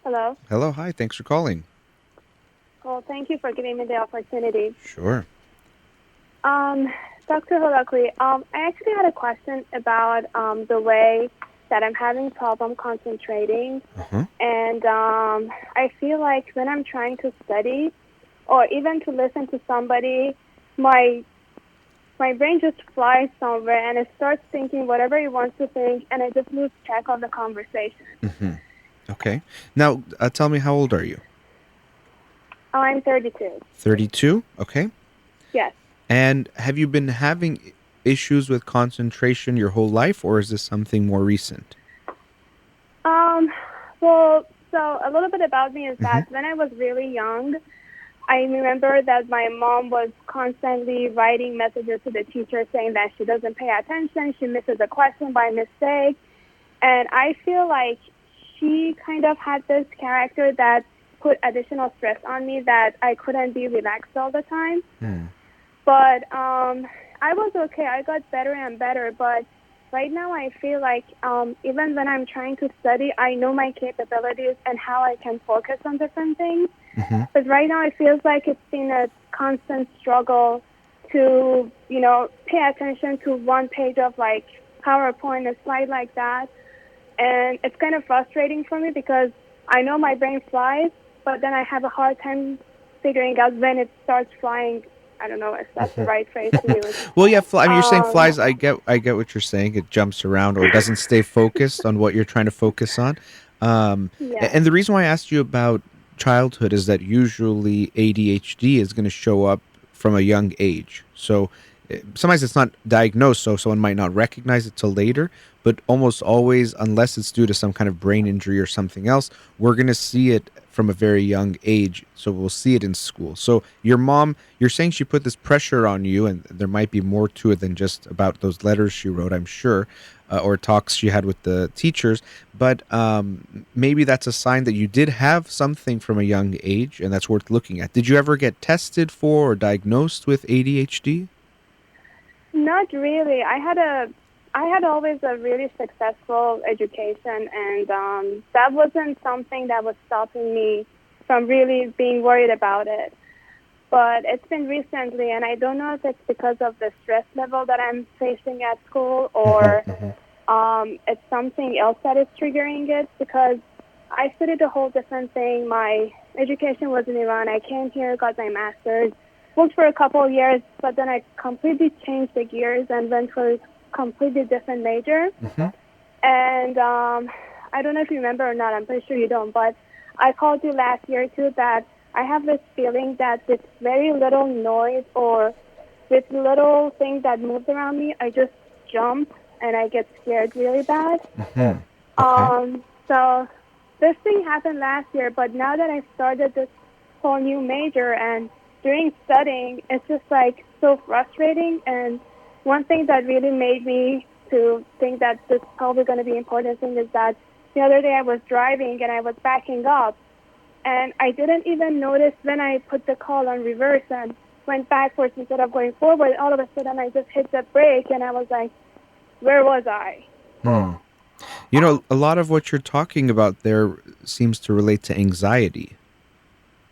Hello. Hello, hi. Thanks for calling. Well, thank you for giving me the opportunity. Sure. Dr. Holakouee, I actually had a question about the way that I'm having problem concentrating. Uh-huh. And I feel like when I'm trying to study or even to listen to somebody, my brain just flies somewhere and it starts thinking whatever it wants to think, and I just lose track of the conversation. Mm-hmm. Okay. Now, tell me, how old are you? Oh, I'm 32. 32? Okay. Yes. And have you been having issues with concentration your whole life, or is this something more recent? Well, so a little bit about me is that when I was really young, I remember that my mom was constantly writing messages to the teacher saying that she doesn't pay attention, she misses a question by mistake. And I feel like she kind of had this character that put additional stress on me, that I couldn't be relaxed all the time. But I was okay. I got better and better. But right now I feel like even when I'm trying to study, I know my capabilities and how I can focus on different things. But right now it feels like it's been a constant struggle to, pay attention to one page of like PowerPoint, a slide like that. And it's kind of frustrating for me because I know my brain flies, but then I have a hard time figuring out when it starts flying. I don't know if that's the right phrase to use. Well, yeah, you're saying flies. I get what you're saying. It jumps around or doesn't stay focused on what you're trying to focus on. Yeah. And the reason why I asked you about childhood is that usually ADHD is going to show up from a young age. So sometimes it's not diagnosed, so someone might not recognize it till later, but almost always, unless it's due to some kind of brain injury or something else, we're going to see it from a very young age. So we'll see it in school. So your mom, you're saying she put this pressure on you, and there might be more to it than just about those letters she wrote, I'm sure, or talks she had with the teachers. But maybe that's a sign that you did have something from a young age, and that's worth looking at. Did you ever get tested for or diagnosed with ADHD? Not really. I had always a really successful education, and that wasn't something that was stopping me from really being worried about it. But it's been recently, and I don't know if it's because of the stress level that I'm facing at school or it's something else that is triggering it, because I studied a whole different thing. My education was in Iran. I came here, got my master's, worked for a couple of years, but then I completely changed the gears and went for a completely different major. And I don't know if you remember or not. I'm pretty sure you don't, but I called you last year too that I have this feeling that with very little noise or with little things that move around me, I just jump and I get scared really bad. Okay. So this thing happened last year, but now that I started this whole new major and during studying, it's just like so frustrating. And one thing that really made me to think that this is probably going to be an important thing is that the other day I was driving and I was backing up, and I didn't even notice when I put the call on reverse and went backwards instead of going forward. All of a sudden I just hit the brake and I was like, where was I? You know, a lot of what you're talking about there seems to relate to anxiety.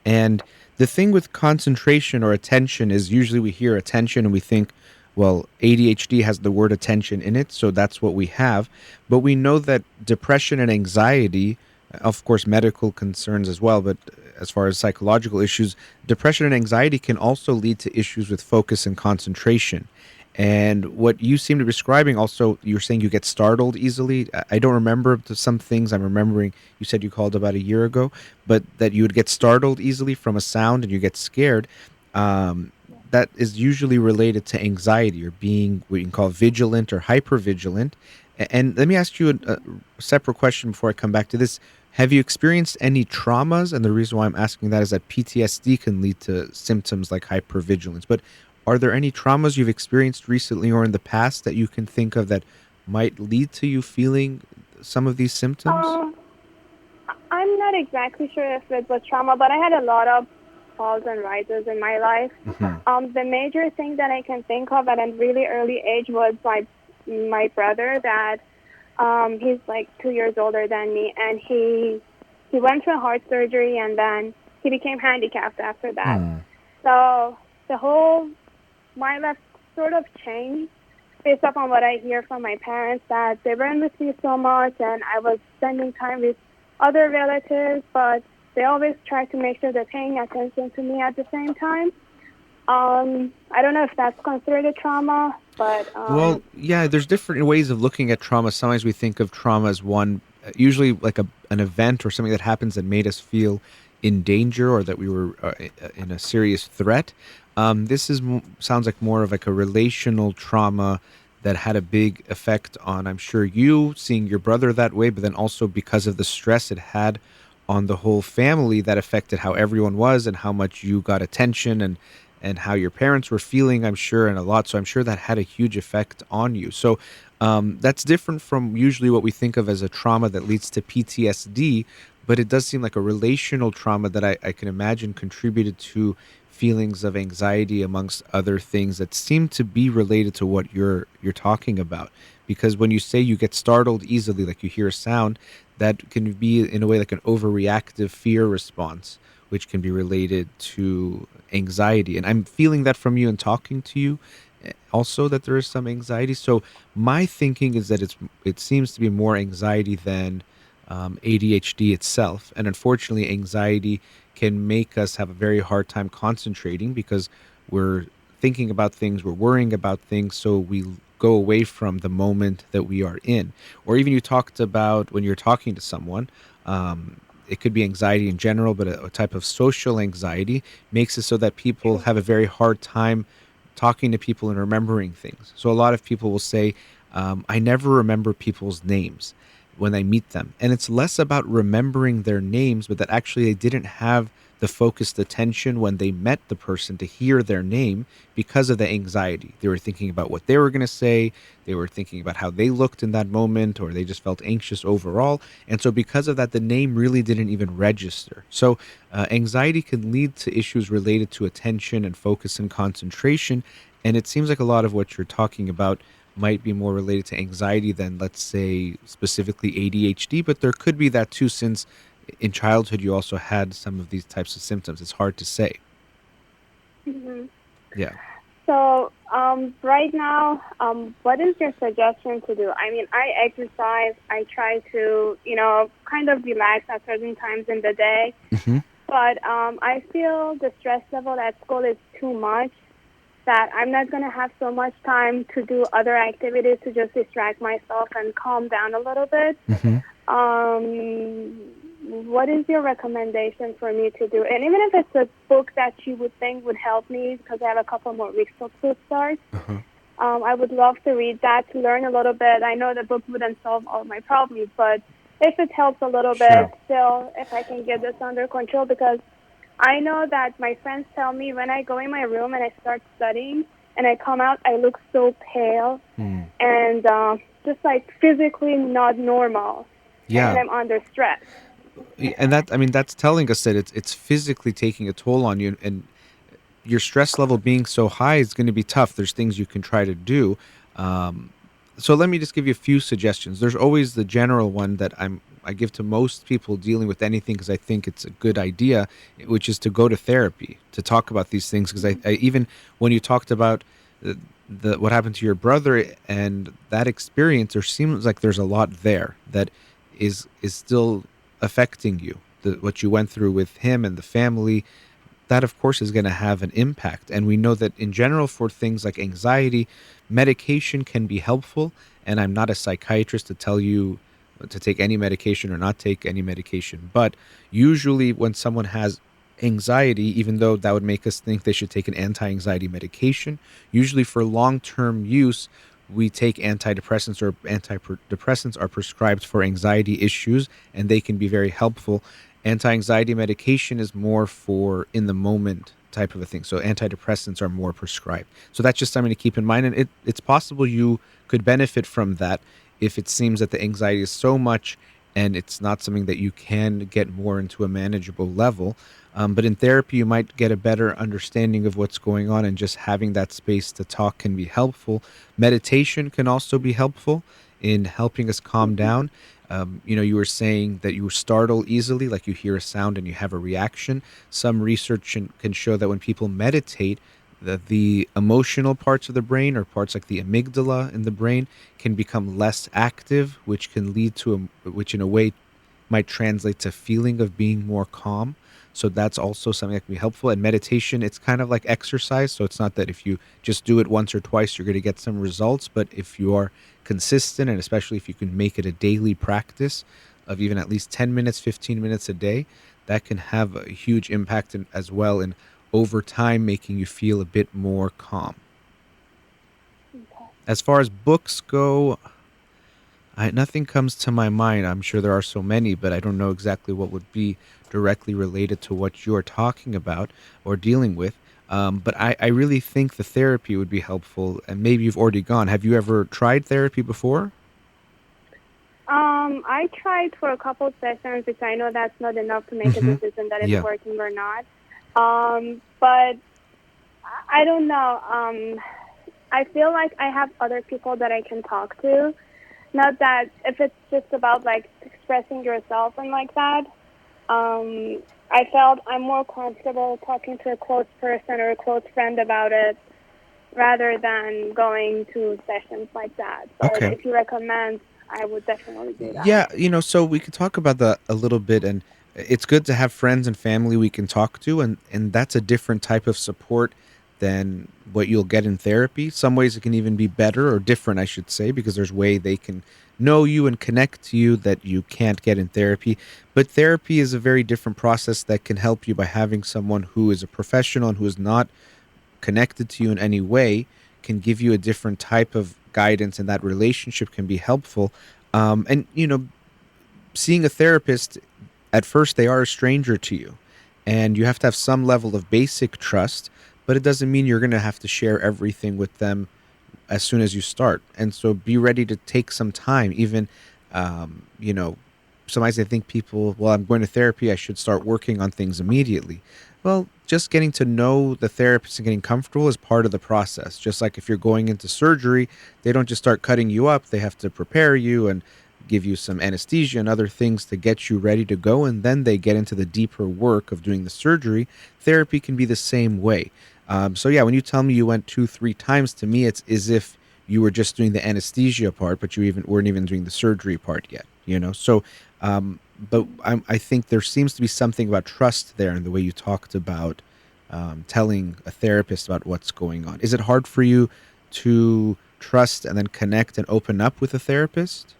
And the thing with concentration or attention is usually we hear attention and we think, well, ADHD has the word attention in it, so that's what we have. But we know that depression and anxiety, of course, medical concerns as well, but as far as psychological issues, depression and anxiety can also lead to issues with focus and concentration. And what you seem to be describing also, you're saying you get startled easily. I don't remember some things. I'm remembering you said you called about a year ago, but that you would get startled easily from a sound and you get scared. That is usually related to anxiety or being what you can call vigilant or hypervigilant. And let me ask you a separate question before I come back to this. Have you experienced any traumas? And the reason why I'm asking that is that PTSD can lead to symptoms like hypervigilance. But are there any traumas you've experienced recently or in the past that you can think of that might lead to you feeling some of these symptoms? I'm not exactly sure if it was trauma, but I had a lot of falls and rises in my life. The major thing that I can think of at a really early age was my brother that he's like 2 years older than me, and he went through heart surgery, and then he became handicapped after that. So my life sort of changed based upon what I hear from my parents, that they weren't with me so much, and I was spending time with other relatives, but they always try to make sure they're paying attention to me at the same time. I don't know if that's considered a trauma, but... Well, yeah, there's different ways of looking at trauma. Sometimes we think of trauma as one, usually like an event or something that happens that made us feel in danger or that we were in a serious threat. This sounds like more of like a relational trauma that had a big effect on, I'm sure, you seeing your brother that way, but then also because of the stress it had on the whole family, that affected how everyone was and how much you got attention and how your parents were feeling, I'm sure, and a lot. So I'm sure that had a huge effect on you. So that's different from usually what we think of as a trauma that leads to PTSD, but it does seem like a relational trauma that I can imagine contributed to feelings of anxiety amongst other things that seem to be related to what you're talking about. Because when you say you get startled easily, like you hear a sound, that can be in a way like an overreactive fear response, which can be related to anxiety. And I'm feeling that from you and talking to you also, that there is some anxiety. So my thinking is that it seems to be more anxiety than ADHD itself. And unfortunately, anxiety can make us have a very hard time concentrating because we're thinking about things, we're worrying about things, so we go away from the moment that we are in. Or even you talked about when you're talking to someone, it could be anxiety in general, but a type of social anxiety makes it so that people have a very hard time talking to people and remembering things. So a lot of people will say, I never remember people's names when I meet them. And it's less about remembering their names, but that actually they didn't have the focused attention when they met the person to hear their name because of the anxiety. They were thinking about what they were going to say. They were thinking about how they looked in that moment, or they just felt anxious overall. And so because of that, the name really didn't even register. So anxiety can lead to issues related to attention and focus and concentration. And it seems like a lot of what you're talking about might be more related to anxiety than, let's say, specifically ADHD, but there could be that too, since in childhood you also had some of these types of symptoms. It's hard to say. Yeah. So right now, what is your suggestion to do? I mean, I exercise. I try to, kind of relax at certain times in the day. But I feel the stress level at school is too much, that I'm not going to have so much time to do other activities to just distract myself and calm down a little bit. What is your recommendation for me to do? And even if it's a book that you would think would help me, because I have a couple more weeks to start, I would love to read that to learn a little bit. I know the book wouldn't solve all my problems, but if it helps a little bit, still, if I can get this under control, because I know that my friends tell me when I go in my room and I start studying and I come out, I look so pale and just like physically not normal. Yeah. And I'm under stress. And that's telling us that it's physically taking a toll on you, and your stress level being so high is going to be tough. There's things you can try to do. So let me just give you a few suggestions. There's always the general one that I give to most people dealing with anything, because I think it's a good idea, which is to go to therapy, to talk about these things. Because I even when you talked about what happened to your brother and that experience, there seems like there's a lot there that is still affecting you. What you went through with him and the family, that of course is going to have an impact. And we know that in general for things like anxiety, medication can be helpful. And I'm not a psychiatrist to tell you to take any medication or not take any medication. But usually when someone has anxiety, even though that would make us think they should take an anti-anxiety medication, usually for long-term use, we take antidepressants, or antidepressants are prescribed for anxiety issues, and they can be very helpful. Anti-anxiety medication is more for in the moment type of a thing. So antidepressants are more prescribed. So that's just something to keep in mind. And it's possible you could benefit from that if it seems that the anxiety is so much and it's not something that you can get more into a manageable level. But in therapy, you might get a better understanding of what's going on, and just having that space to talk can be helpful. Meditation can also be helpful in helping us calm down. You were saying that you startle easily, like you hear a sound and you have a reaction. Some research can show that when people meditate, that the emotional parts of the brain, or parts like the amygdala in the brain, can become less active, which can lead to which in a way might translate to feeling of being more calm. So that's also something that can be helpful. And meditation, it's kind of like exercise. So it's not that if you just do it once or twice, you're going to get some results. But if you are consistent, and especially if you can make it a daily practice of even at least 10 minutes, 15 minutes a day, that can have a huge impact as well, in over time making you feel a bit more calm. Okay. As far as books go, nothing comes to my mind. I'm sure there are so many, but I don't know exactly what would be directly related to what you're talking about or dealing with. But I really think the therapy would be helpful, and maybe you've already gone. Have you ever tried therapy before? I tried for a couple sessions, which I know that's not enough to make a decision that it's working or not. But I don't know. I feel like I have other people that I can talk to. Not that if it's just about like expressing yourself and like that. I felt I'm more comfortable talking to a close person or a close friend about it rather than going to sessions like that. But if you recommend, I would definitely do that. Yeah, so we could talk about that a little bit, and it's good to have friends and family we can talk to, and that's a different type of support than what you'll get in therapy. Some ways it can even be better, or different, I should say, because there's way they can know you and connect to you that you can't get in therapy. But therapy is a very different process that can help you by having someone who is a professional and who is not connected to you in any way, can give you a different type of guidance, and that relationship can be helpful. And seeing a therapist, at first they are a stranger to you, and you have to have some level of basic trust, but it doesn't mean you're going to have to share everything with them as soon as you start. And so be ready to take some time. Even, sometimes I think people, well, I'm going to therapy, I should start working on things immediately. Well, just getting to know the therapist and getting comfortable is part of the process. Just like if you're going into surgery, they don't just start cutting you up. They have to prepare you and give you some anesthesia and other things to get you ready to go. And then they get into the deeper work of doing the surgery. Therapy can be the same way. So yeah, when you tell me you went 2-3 times, to me, it's as if you were just doing the anesthesia part, but you weren't even doing the surgery part yet, So, but I think there seems to be something about trust there in the way you talked about telling a therapist about what's going on. Is it hard for you to trust and then connect and open up with a therapist?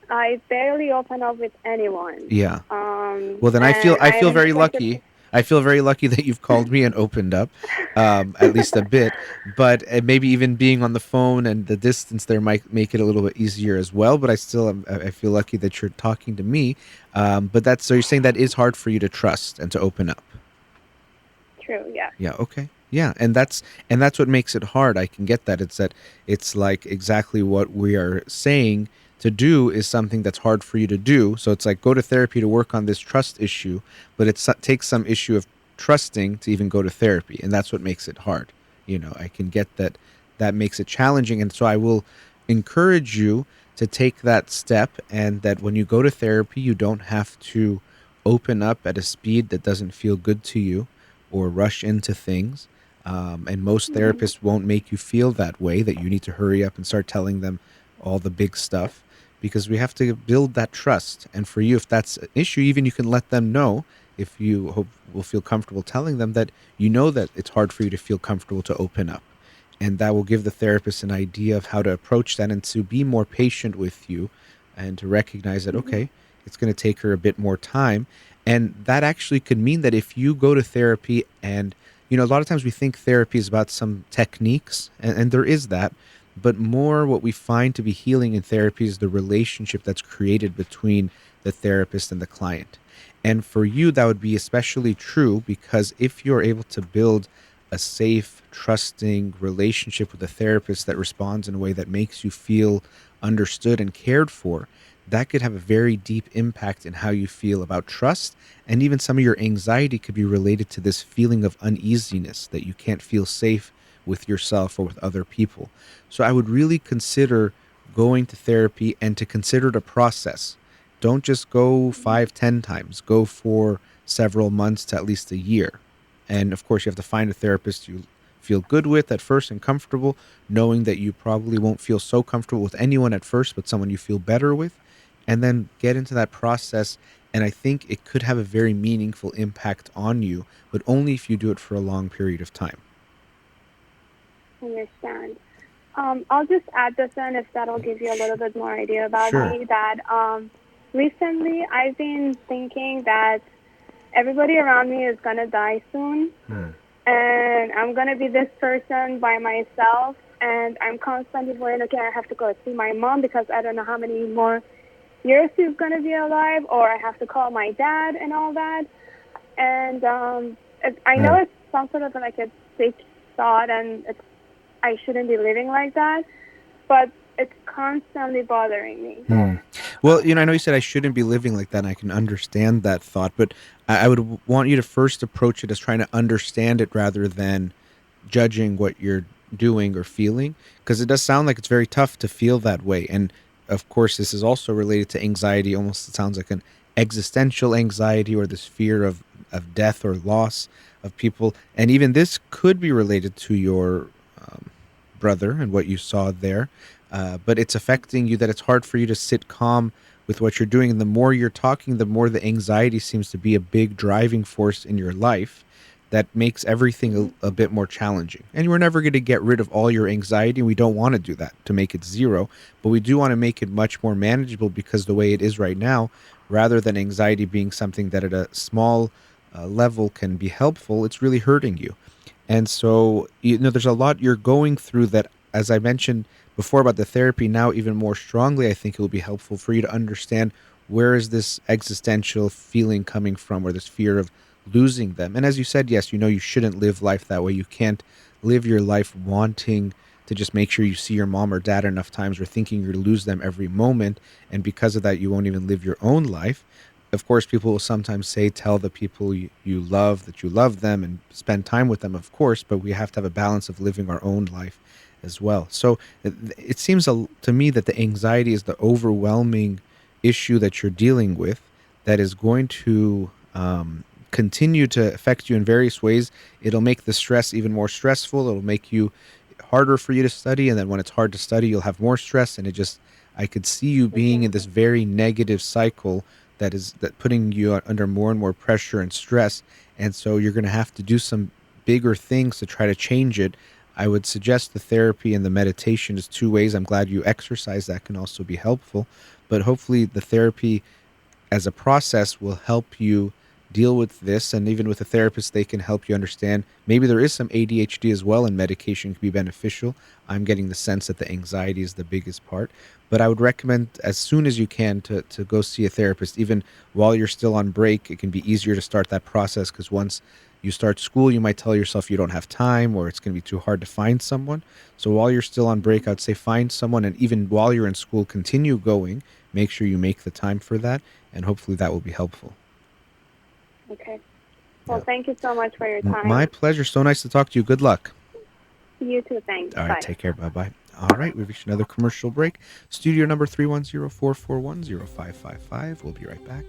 I barely open up with anyone. Yeah. Well, then I feel very lucky. I feel very lucky that you've called me and opened up, at least a bit. But maybe even being on the phone and the distance there might make it a little bit easier as well. But I feel lucky that you're talking to me. But so you're saying that is hard for you to trust and to open up. True. Yeah. Yeah. Okay. Yeah, and that's what makes it hard. I can get that. It's like exactly what we are saying. To do is something that's hard for you to do. So it's like go to therapy to work on this trust issue, but it takes some issue of trusting to even go to therapy, and that's what makes it hard. I can get that makes it challenging, and so I will encourage you to take that step, and that when you go to therapy, you don't have to open up at a speed that doesn't feel good to you or rush into things. And most therapists won't make you feel that way, that you need to hurry up and start telling them all the big stuff, because we have to build that trust. And for you, if that's an issue, even you can let them know, if you hope will feel comfortable telling them that you know that it's hard for you to feel comfortable to open up. And that will give the therapist an idea of how to approach that and to be more patient with you and to recognize that, okay, it's going to take her a bit more time. And that actually could mean that if you go to therapy and, a lot of times we think therapy is about some techniques, and there is that, but more what we find to be healing in therapy is the relationship that's created between the therapist and the client. And for you, that would be especially true because if you're able to build a safe, trusting relationship with a therapist that responds in a way that makes you feel understood and cared for, that could have a very deep impact in how you feel about trust. And even some of your anxiety could be related to this feeling of uneasiness, that you can't feel safe with yourself or with other people. So I would really consider going to therapy and to consider it a process. Don't just go 5, 10 times. Go for several months to at least a year. And of course, you have to find a therapist you feel good with at first and comfortable, knowing that you probably won't feel so comfortable with anyone at first, but someone you feel better with, and then get into that process. And I think it could have a very meaningful impact on you, but only if you do it for a long period of time. Understand. I'll just add this in if that'll give you a little bit more idea about Sure. me. That recently I've been thinking that everybody around me is gonna die soon, and I'm gonna be this person by myself. And I'm constantly worrying, okay, I have to go see my mom because I don't know how many more years she's gonna be alive, or I have to call my dad and all that. And I know it's some sort of like a sick thought, and I shouldn't be living like that, but it's constantly bothering me. Well, I know you said I shouldn't be living like that, and I can understand that thought, but I would want you to first approach it as trying to understand it rather than judging what you're doing or feeling, because it does sound like it's very tough to feel that way. And of course, this is also related to anxiety. Almost it sounds like an existential anxiety or this fear of death or loss of people. And even this could be related to your brother and what you saw there. But it's affecting you, that it's hard for you to sit calm with what you're doing. And the more you're talking, the more the anxiety seems to be a big driving force in your life that makes everything a bit more challenging. And we're never going to get rid of all your anxiety. We don't want to do that to make it zero, but we do want to make it much more manageable, because the way it is right now, rather than anxiety being something that at a small level can be helpful, it's really hurting you. And so, there's a lot you're going through that, as I mentioned before about the therapy, now even more strongly, I think it will be helpful for you to understand where is this existential feeling coming from, or this fear of losing them. And as you said, yes, you shouldn't live life that way. You can't live your life wanting to just make sure you see your mom or dad enough times, or thinking you're to lose them every moment. And because of that, you won't even live your own life. Of course, people will sometimes say, tell the people you love that you love them and spend time with them, of course, but we have to have a balance of living our own life as well. So it seems to me that the anxiety is the overwhelming issue that you're dealing with, that is going to continue to affect you in various ways. It'll make the stress even more stressful. It'll make you harder for you to study. And then when it's hard to study, you'll have more stress. And I could see you being in this very negative cycle that putting you under more and more pressure and stress. And so you're going to have to do some bigger things to try to change it. I would suggest the therapy and the meditation is 2 ways. I'm glad you exercise. That can also be helpful. But hopefully the therapy as a process will help you deal with this. And even with a therapist, they can help you understand maybe there is some ADHD as well, and medication can be beneficial. I'm getting the sense that the anxiety is the biggest part. But I would recommend as soon as you can to go see a therapist. Even while you're still on break, it can be easier to start that process, because once you start school, you might tell yourself you don't have time, or it's going to be too hard to find someone. So while you're still on break, I'd say find someone. And even while you're in school, continue going. Make sure you make the time for that. And hopefully that will be helpful. Okay. Well, thank you so much for your time. My pleasure. So nice to talk to you. Good luck. You too. Thanks. All right. Bye. Take care. Bye-bye. All right. We've reached another commercial break. Studio number 310-441-0555. We'll be right back.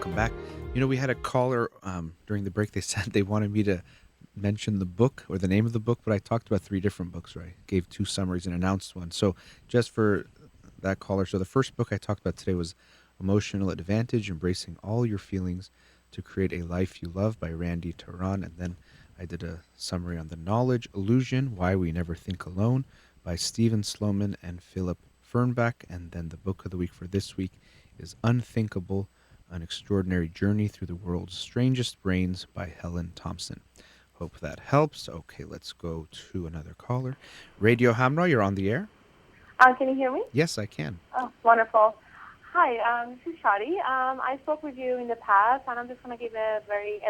welcome back. We had a caller during the break. They said they wanted me to mention the book or the name of the book, but I talked about 3 different books, right? Gave 2 summaries and announced one. So just for that caller, so the first book I talked about today was Emotional Advantage, Embracing All Your Feelings to Create a Life You Love by Randy Tehran. And then I did a summary on The Knowledge Illusion, Why We Never Think Alone by Stephen Sloman and Philip Fernbach. And then the book of the week for this week is Unthinkable, An Extraordinary Journey Through the World's Strangest Brains by Helen Thompson. Hope that helps. Okay, let's go to another caller. Radio Hamra, you're on the air. Can you hear me? Yes, I can. Oh, wonderful. Hi, this is Shadi. I spoke with you in the past, and I'm just going to give a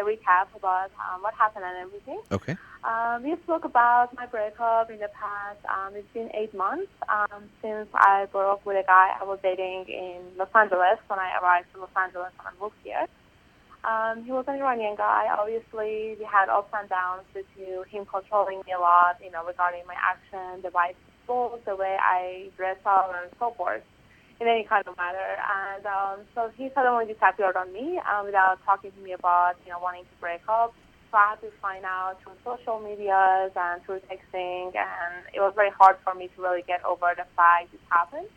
recap about what happened and everything. Okay. We spoke about my breakup in the past. It's been 8 months since I broke up with a guy I was dating in Los Angeles when I arrived to Los Angeles when I moved here. He was an Iranian guy. Obviously, we had ups and downs due to him controlling me a lot, regarding my action, the way I spoke, the way I dress up, and so forth, in any kind of matter. And so he suddenly disappeared on me without talking to me about, wanting to break up. So I had to find out through social medias and through texting, and it was very hard for me to really get over the fact this happened.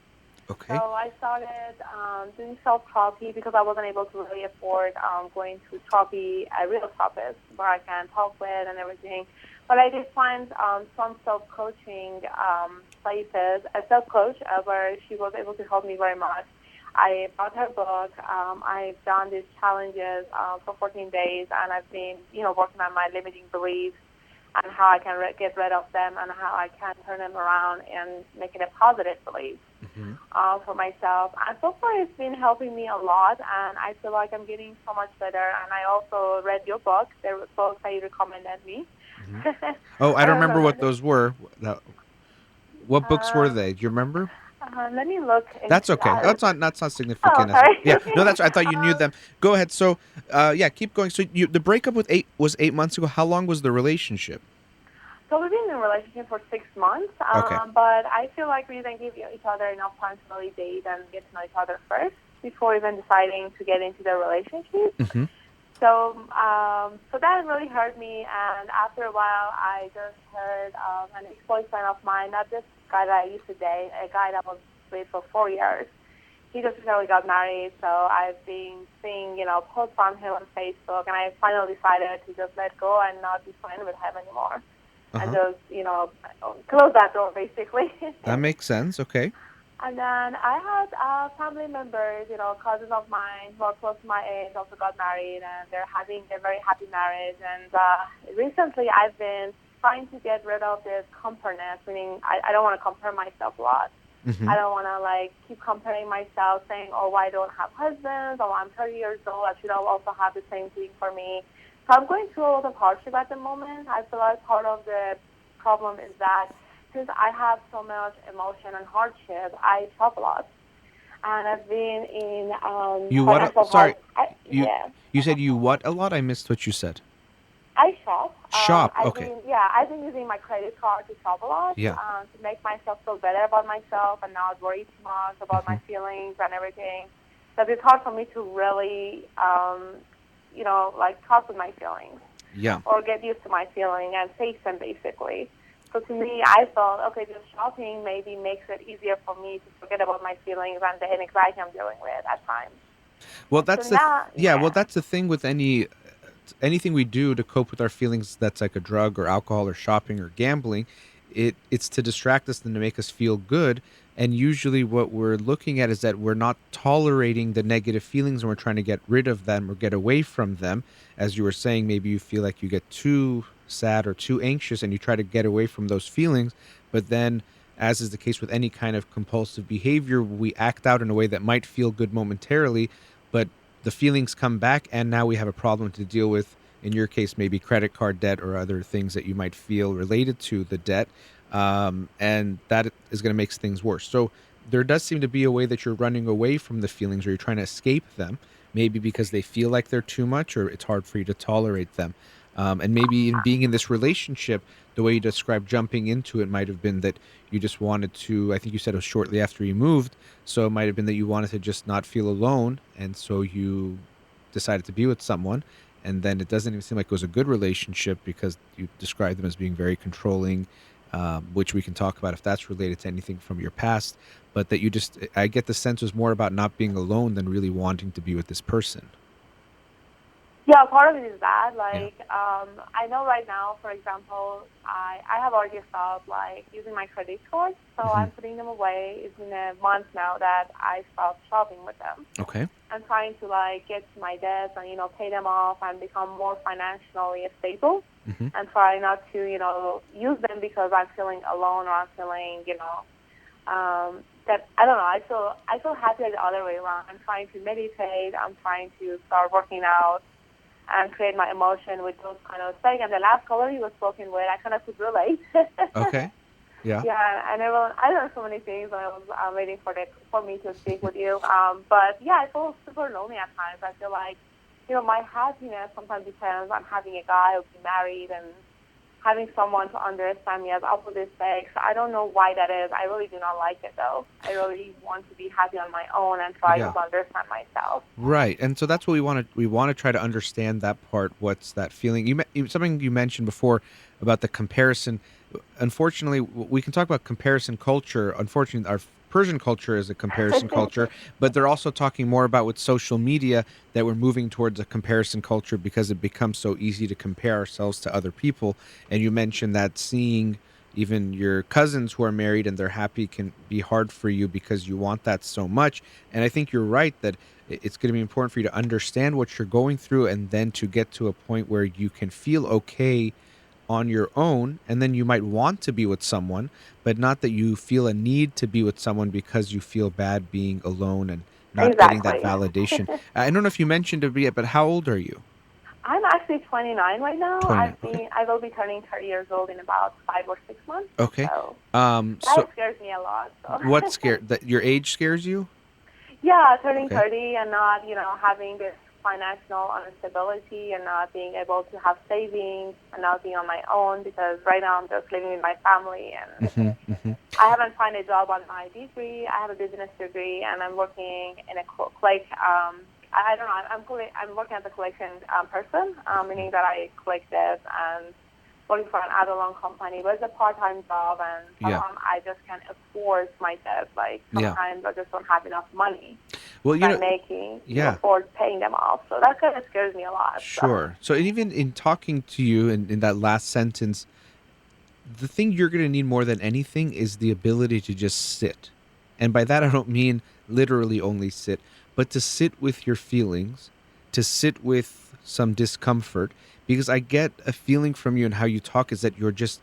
Okay. So I started doing self-therapy because I wasn't able to really afford going to therapy, a real therapist where I can talk with and everything. But I did find some self-coaching places, a self-coach where she was able to help me very much. I bought her book. I've done these challenges for 14 days, and I've been, working on my limiting beliefs and how I can get rid of them and how I can turn them around and make it a positive belief for myself. And so far it's been helping me a lot, and I feel like I'm getting so much better. And I also read your book. There were books that you recommended me. Oh, I don't remember what those were. What books were they? Do you remember? Let me look. That's okay. That. That's not significant. Oh, sorry. Yeah, no, that's. I thought you knew them. Go ahead. So, keep going. So, the breakup was 8 months ago. How long was the relationship? So we've been in a relationship for 6 months. Okay. But I feel like we didn't give each other enough time to really date and get to know each other first before even deciding to get into the relationship. Mm-hmm. So that really hurt me. And after a while, I just heard an ex-boyfriend of mine, not this guy that I used to date, a guy that was with for 4 years. He just recently got married, so I've been seeing, posts from him on Facebook, and I finally decided to just let go and not be friends with him anymore. And just, close that door, basically. That makes sense. Okay. And then I had family members, cousins of mine who are close to my age also got married, and they're having a very happy marriage. And recently I've been trying to get rid of this compareness, meaning I don't want to compare myself a lot. Mm-hmm. I don't want to, keep comparing myself, saying, why don't I have husbands? Or I'm 30 years old, I should also have the same thing for me. So I'm going through a lot of hardship at the moment. I feel like part of the problem is that since I have so much emotion and hardship, I shop a lot. And I've been in You what? Sorry. Yeah. You said you what a lot? I missed what you said. I shop. Shop, okay. I've been using my credit card to shop a lot Yeah. to make myself feel better about myself and not worry too much about my feelings and everything. So it's hard for me to really, talk with my feelings. Yeah. Or get used to my feeling and face them, basically. So to me, I thought, okay, just shopping maybe makes it easier for me to forget about my feelings and the anxiety I'm dealing with at times. Well, that's So now, Well, that's the thing with anything we do to cope with our feelings. That's like a drug or alcohol or shopping or gambling. It's to distract us and to make us feel good. And usually, what we're looking at is that we're not tolerating the negative feelings, and we're trying to get rid of them or get away from them. As you were saying, maybe you feel like you get too sad or too anxious, and you try to get away from those feelings. But then, as is the case with any kind of compulsive behavior, we act out in a way that might feel good momentarily, but the feelings come back, and now we have a problem to deal with. In your case, maybe credit card debt or other things that you might feel related to the debt. And that is going to make things worse. So there does seem to be a way that you're running away from the feelings, or you're trying to escape them, maybe because they feel like they're too much, or it's hard for you to tolerate them. And maybe in being in this relationship, the way you described jumping into it might have been that you just wanted to, I think you said it was shortly after you moved, so it might have been that you wanted to just not feel alone, and so you decided to be with someone, and then it doesn't even seem like it was a good relationship because you described them as being very controlling, which we can talk about if that's related to anything from your past. But that you just, I get the sense was more about not being alone than really wanting to be with this person. Yeah, part of it is that. Yeah. I know right now, for example, I have already stopped using my credit cards, so I'm putting them away. It's been a month now that I stopped shopping with them. Okay. I'm trying to get to my debts and pay them off and become more financially stable, and try not to use them because I'm feeling alone or I'm feeling that I don't know. I feel happier the other way around. I'm trying to meditate. I'm trying to start working out and create my emotion with those kind of things. And the last caller you were spoken with, I kind of could relate. Okay. Yeah. Yeah, I learned so many things when I was waiting for me to speak with you. But yeah, I feel super lonely at times. I feel like, my happiness sometimes depends on having a guy or be married and having someone to understand me as opposite sex. I don't know why that is. I really do not like it though. I really want to be happy on my own and try to understand myself. Right, and so that's what we want to try to understand that part. What's that feeling? Something you mentioned before about the comparison. Unfortunately, we can talk about comparison culture. Unfortunately, our Persian culture is a comparison culture, but they're also talking more about with social media that we're moving towards a comparison culture because it becomes so easy to compare ourselves to other people. And you mentioned that seeing even your cousins who are married and they're happy can be hard for you because you want that so much. And I think you're right that it's going to be important for you to understand what you're going through and then to get to a point where you can feel okay on your own, and then you might want to be with someone, but not that you feel a need to be with someone because you feel bad being alone and not getting that validation. I don't know if you mentioned it yet, but how old are you? I'm actually 29 right now. 29. Okay. I will be turning 30 years old in about 5 or 6 months. Okay. So so that scares me a lot. So. What scared that your age scares you? Yeah, turning 30 and not, having this financial instability and not being able to have savings and not being on my own because right now I'm just living with my family and I haven't found a job on my degree. I have a business degree and I'm working in a I don't know. I'm working as a collection person, meaning that I collect this and working for an adult loan company, but it's a part-time job, and sometimes I just can't afford my debt. Sometimes I just don't have enough money making to afford paying them off. So that kind of scares me a lot. Sure. So even in talking to you in that last sentence, the thing you're going to need more than anything is the ability to just sit. And by that, I don't mean literally only sit, but to sit with your feelings, to sit with some discomfort, because I get a feeling from you and how you talk is that you're just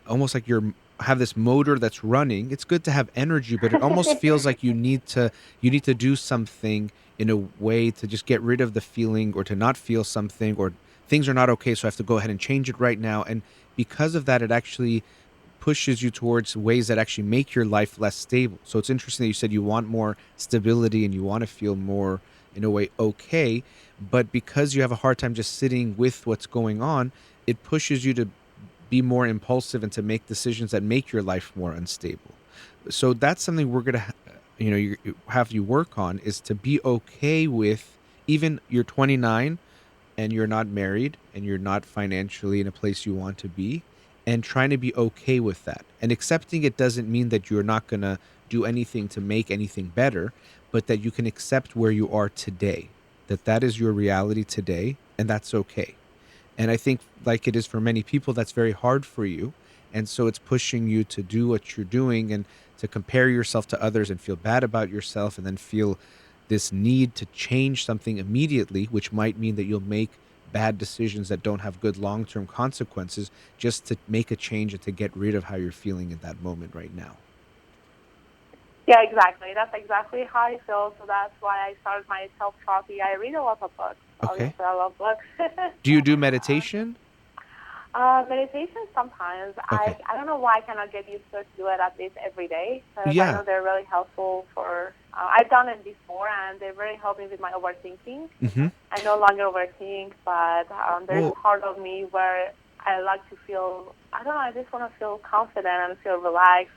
almost like have this motor that's running. It's good to have energy, but it almost feels like you need to do something in a way to just get rid of the feeling or to not feel something, or things are not okay, so I have to go ahead and change it right now. And because of that, it actually pushes you towards ways that actually make your life less stable. So it's interesting that you said you want more stability and you want to feel more, in a way, okay. But because you have a hard time just sitting with what's going on, it pushes you to be more impulsive and to make decisions that make your life more unstable. So that's something we're going to, have you work on, is to be okay with, even you're 29 and you're not married and you're not financially in a place you want to be, and trying to be okay with that. And accepting it doesn't mean that you're not going to do anything to make anything better, but that you can accept where you are today, that is your reality today, and that's okay. And I think, like it is for many people, that's very hard for you. And so it's pushing you to do what you're doing and to compare yourself to others and feel bad about yourself, and then feel this need to change something immediately, which might mean that you'll make bad decisions that don't have good long-term consequences, just to make a change and to get rid of how you're feeling in that moment right now. Yeah, exactly. That's exactly how I feel. So that's why I started my self-therapy. I read a lot of books. Okay. Obviously, I love books. Do you do meditation? Meditation sometimes. Okay. I don't know why I cannot get used to do it at least every day. I know they're really helpful for... I've done it before, and they really help me with my overthinking. I no longer overthink, but there's a part of me where I like to feel... I don't know, I just want to feel confident and feel relaxed,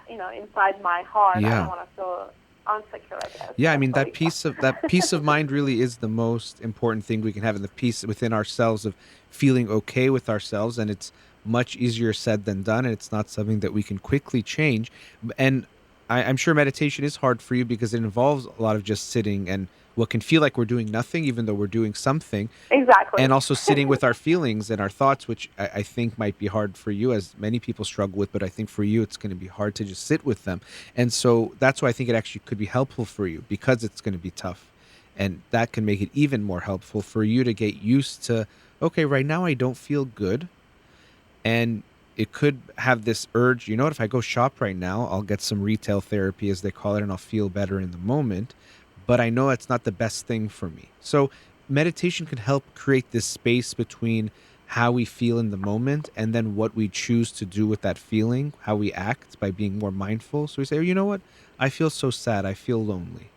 inside my heart. I don't want to feel unsecure, I guess. Yeah, I mean Mentally. that peace of mind really is the most important thing we can have, in the peace within ourselves of feeling okay with ourselves, and it's much easier said than done, and it's not something that we can quickly change. And I'm sure meditation is hard for you because it involves a lot of just sitting and what can feel like we're doing nothing, even though we're doing something, Exactly. and also sitting with our feelings and our thoughts, which I think might be hard for you, as many people struggle with, but I think for you it's going to be hard to just sit with them. And so that's why I think it actually could be helpful for you, because it's going to be tough, and that can make it even more helpful for you to get used to, okay, right now I don't feel good, and it could have this urge, you know what, if I go shop right now, I'll get some retail therapy, as they call it, and I'll feel better in the moment. But I know it's not the best thing for me. So meditation can help create this space between how we feel in the moment and then what we choose to do with that feeling, how we act by being more mindful. So we say, oh, you know what? I feel so sad. I feel lonely.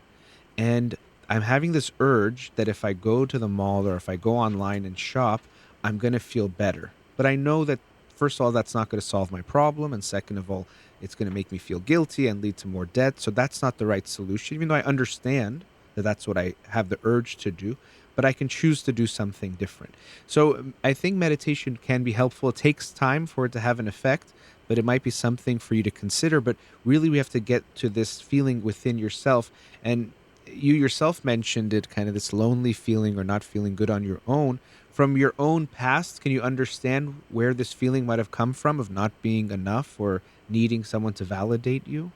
And I'm having this urge that if I go to the mall or if I go online and shop, I'm going to feel better. But I know that, first of all, that's not going to solve my problem. And second of all, it's going to make me feel guilty and lead to more debt. So that's not the right solution, even though I understand that that's what I have the urge to do. But I can choose to do something different. So I think meditation can be helpful. It takes time for it to have an effect, but it might be something for you to consider. But really, we have to get to this feeling within yourself. And you yourself mentioned it, kind of this lonely feeling or not feeling good on your own. From your own past, can you understand where this feeling might have come from of not being enough or needing someone to validate you?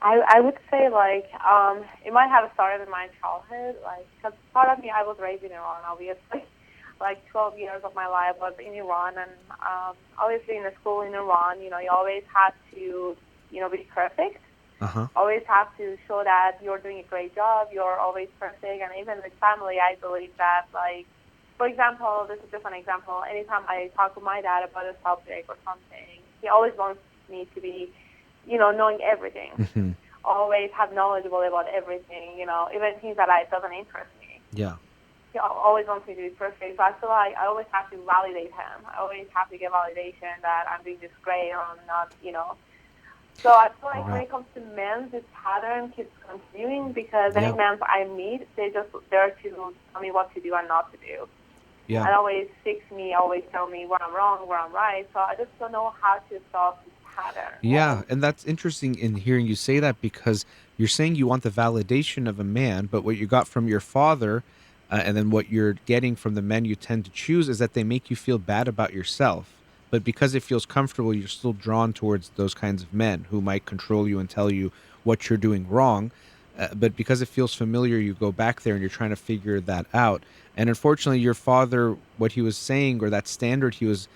I would say, like, it might have started in my childhood, like, because part of me, I was raised in Iran, obviously. Like, 12 years of my life was in Iran, and obviously in the school in Iran, you always have to, be perfect. Uh-huh. Always have to show that you're doing a great job, you're always perfect, and even with family, I believe that, like, for example, this is just an example, anytime I talk to my dad about a subject or something, he always wants me to be, knowing everything. Mm-hmm. Always have knowledgeable about everything, even things that doesn't interest me. Yeah. He always wants me to be perfect. So I feel like I always have to validate him. I always have to get validation that I'm doing this great or I'm not. So I feel like when it comes to men, this pattern keeps continuing because any men I meet, they're there to tell me what to do and not to do. Yeah. And always fix me, always tell me where I'm wrong, where I'm right. So I just don't know how to stop this pattern. Yeah, and that's interesting in hearing you say that, because you're saying you want the validation of a man, but what you got from your father, and then what you're getting from the men you tend to choose, is that they make you feel bad about yourself. But because it feels comfortable, you're still drawn towards those kinds of men who might control you and tell you what you're doing wrong. But because it feels familiar, you go back there and you're trying to figure that out. And unfortunately, your father, what he was saying, or that standard he was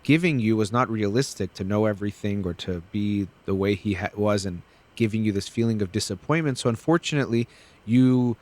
giving you, was not realistic, to know everything or to be the way he was, and giving you this feeling of disappointment. So unfortunately, you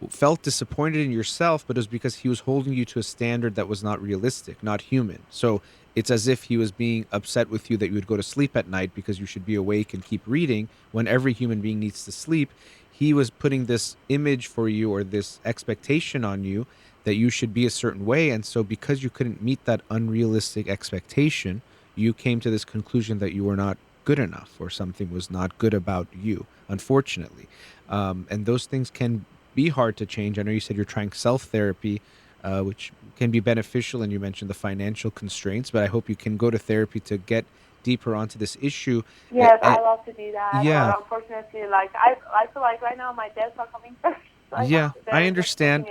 felt disappointed in yourself, but it was because he was holding you to a standard that was not realistic, not human. So it's as if he was being upset with you that you would go to sleep at night because you should be awake and keep reading when every human being needs to sleep. He was putting this image for you, or this expectation on you, that you should be a certain way. And so because you couldn't meet that unrealistic expectation, you came to this conclusion that you were not good enough, or something was not good about you, unfortunately. And those things can be hard to change. I know you said you're trying self-therapy, which can be beneficial, and you mentioned the financial constraints, but I hope you can go to therapy to get deeper onto this issue. Yes, I love to do that. Yeah. But unfortunately, like, I feel like right now my debts are coming first. So I understand.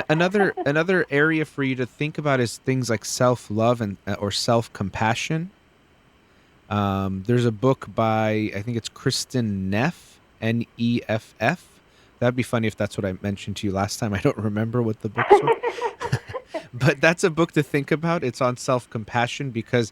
Another area for you to think about is things like self-love and or self-compassion. There's a book by, I think it's Kristen Neff, Neff. That'd be funny if that's what I mentioned to you last time. I don't remember what the book's were. But that's a book to think about. It's on self-compassion, because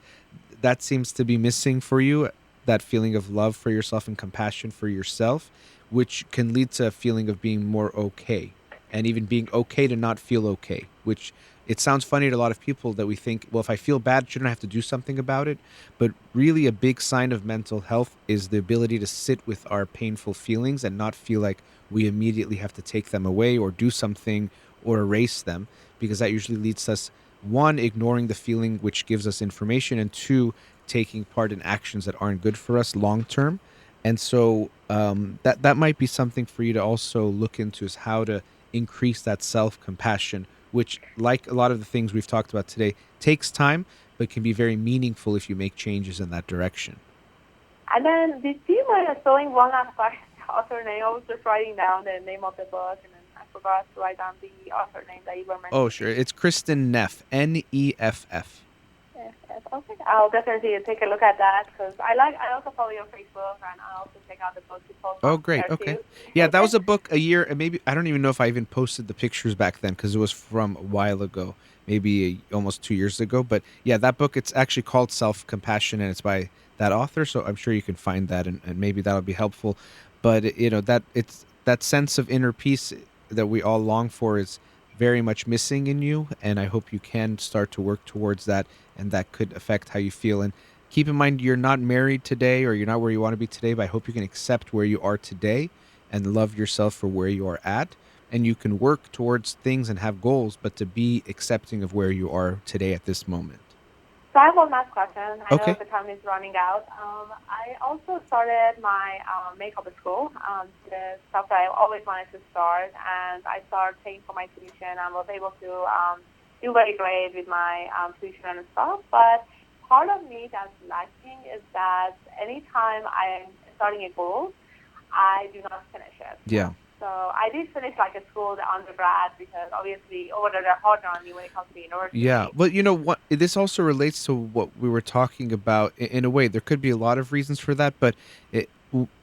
that seems to be missing for you, that feeling of love for yourself and compassion for yourself, which can lead to a feeling of being more okay, and even being okay to not feel okay, which it sounds funny to a lot of people, that we think, well, if I feel bad, shouldn't I have to do something about it? But really, a big sign of mental health is the ability to sit with our painful feelings and not feel like we immediately have to take them away or do something or erase them, because that usually leads us, one, ignoring the feeling, which gives us information, and two, taking part in actions that aren't good for us long term. And so that might be something for you to also look into, is how to increase that self-compassion, which, like a lot of the things we've talked about today, takes time, but can be very meaningful if you make changes in that direction. And then, do you mind spelling one last time the author name? I was just writing down the name of the book, and then I forgot to write down the author name that you were mentioning. Oh, sure. It's Kristen Neff, Neff. Yes, yes. Okay. I'll definitely take a look at that, because I also follow your Facebook, and I also check out the books you post Oh, on great. there Okay. too. Yeah, that was a book a year, and maybe, I don't even know if I even posted the pictures back then, because it was from a while ago, maybe almost 2 years ago. But yeah, that book, it's actually called Self-Compassion, and it's by that author. So I'm sure you can find that, and maybe that'll be helpful. But that it's that sense of inner peace that we all long for is very much missing in you, and I hope you can start to work towards that, and that could affect how you feel. And keep in mind, you're not married today, or you're not where you want to be today, but I hope you can accept where you are today and love yourself for where you are at. And you can work towards things and have goals, but to be accepting of where you are today at this moment. So I have one last question. I Okay. know the time is running out. I also started my makeup school, the stuff that I always wanted to start, and I started paying for my tuition and was able to do very great with my tuition and stuff. But part of me that's lacking is that anytime I'm starting a goal, I do not finish it. Yeah. So I did finish like a school, the undergrad, because obviously over there they're harder on you when it comes to university. Yeah. Well, you know what? This also relates to what we were talking about. In a way, there could be a lot of reasons for that, but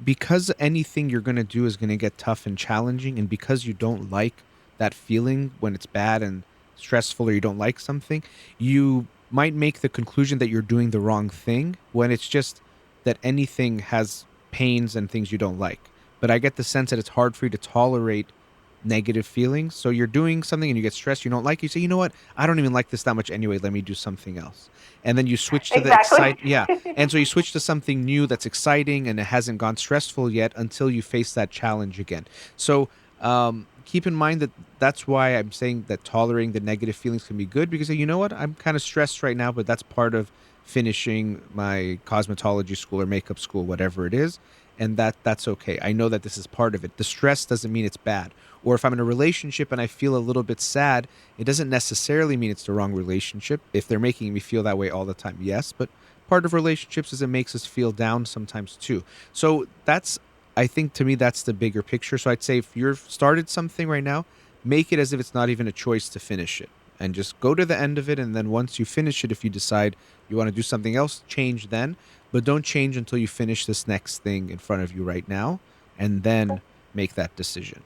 because anything you're going to do is going to get tough and challenging, and because you don't like that feeling when it's bad and stressful, or you don't like something, you might make the conclusion that you're doing the wrong thing, when it's just that anything has pains and things you don't like. But I get the sense that it's hard for you to tolerate negative feelings. So you're doing something and you get stressed, you don't like it, you say, you know what, I don't even like this that much anyway, let me do something else. And then you switch to and so you switch to something new that's exciting, and it hasn't gone stressful yet until you face that challenge again. So keep in mind that that's why I'm saying that tolerating the negative feelings can be good, because you know what, I'm kind of stressed right now, but that's part of finishing my cosmetology school or makeup school, whatever it is. And that's okay. I know that this is part of it. The stress doesn't mean it's bad. Or if I'm in a relationship and I feel a little bit sad, it doesn't necessarily mean it's the wrong relationship. If they're making me feel that way all the time, yes. But part of relationships is it makes us feel down sometimes too. So I think to me, that's the bigger picture. So I'd say if you've started something right now, make it as if it's not even a choice to finish it. And just go to the end of it. And then once you finish it, if you decide you want to do something else, change then. But don't change until you finish this next thing in front of you right now, and then make that decision.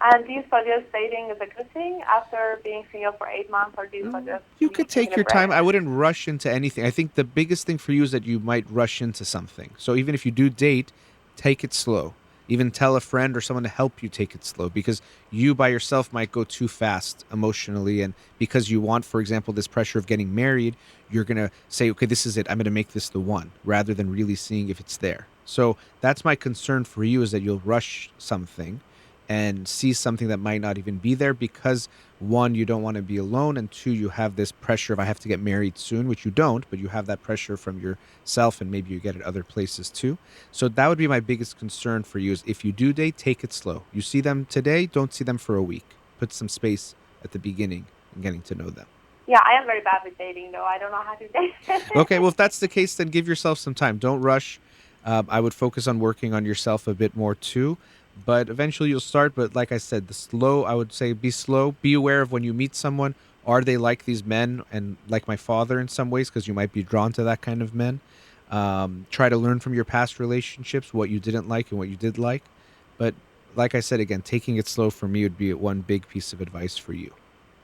And do you suggest dating is a good thing after being single for 8 months, or do you suggest You could take your time. I wouldn't rush into anything. I think the biggest thing for you is that you might rush into something. So even if you do date, take it slow. Even tell a friend or someone to help you take it slow, because you by yourself might go too fast emotionally. And because you want, for example, this pressure of getting married, you're going to say, okay, this is it. I'm going to make this the one, rather than really seeing if it's there. So that's my concern for you, is that you'll rush something and see something that might not even be there, because one, you don't want to be alone, and two, you have this pressure of I have to get married soon, which you don't, but you have that pressure from yourself, and maybe you get it other places too. So that would be my biggest concern for you, is if you do date, take it slow. You see them today, don't see them for a week. Put some space at the beginning in getting to know them. Yeah, I am very bad with dating, though. I don't know how to date. Okay, well, if that's the case, then give yourself some time. Don't rush. I would focus on working on yourself a bit more too. But eventually you'll start. But like I said, I would say be slow. Be aware of when you meet someone. Are they like these men and like my father in some ways? Because you might be drawn to that kind of men. Try to learn from your past relationships, what you didn't like and what you did like. But like I said, again, taking it slow for me would be one big piece of advice for you.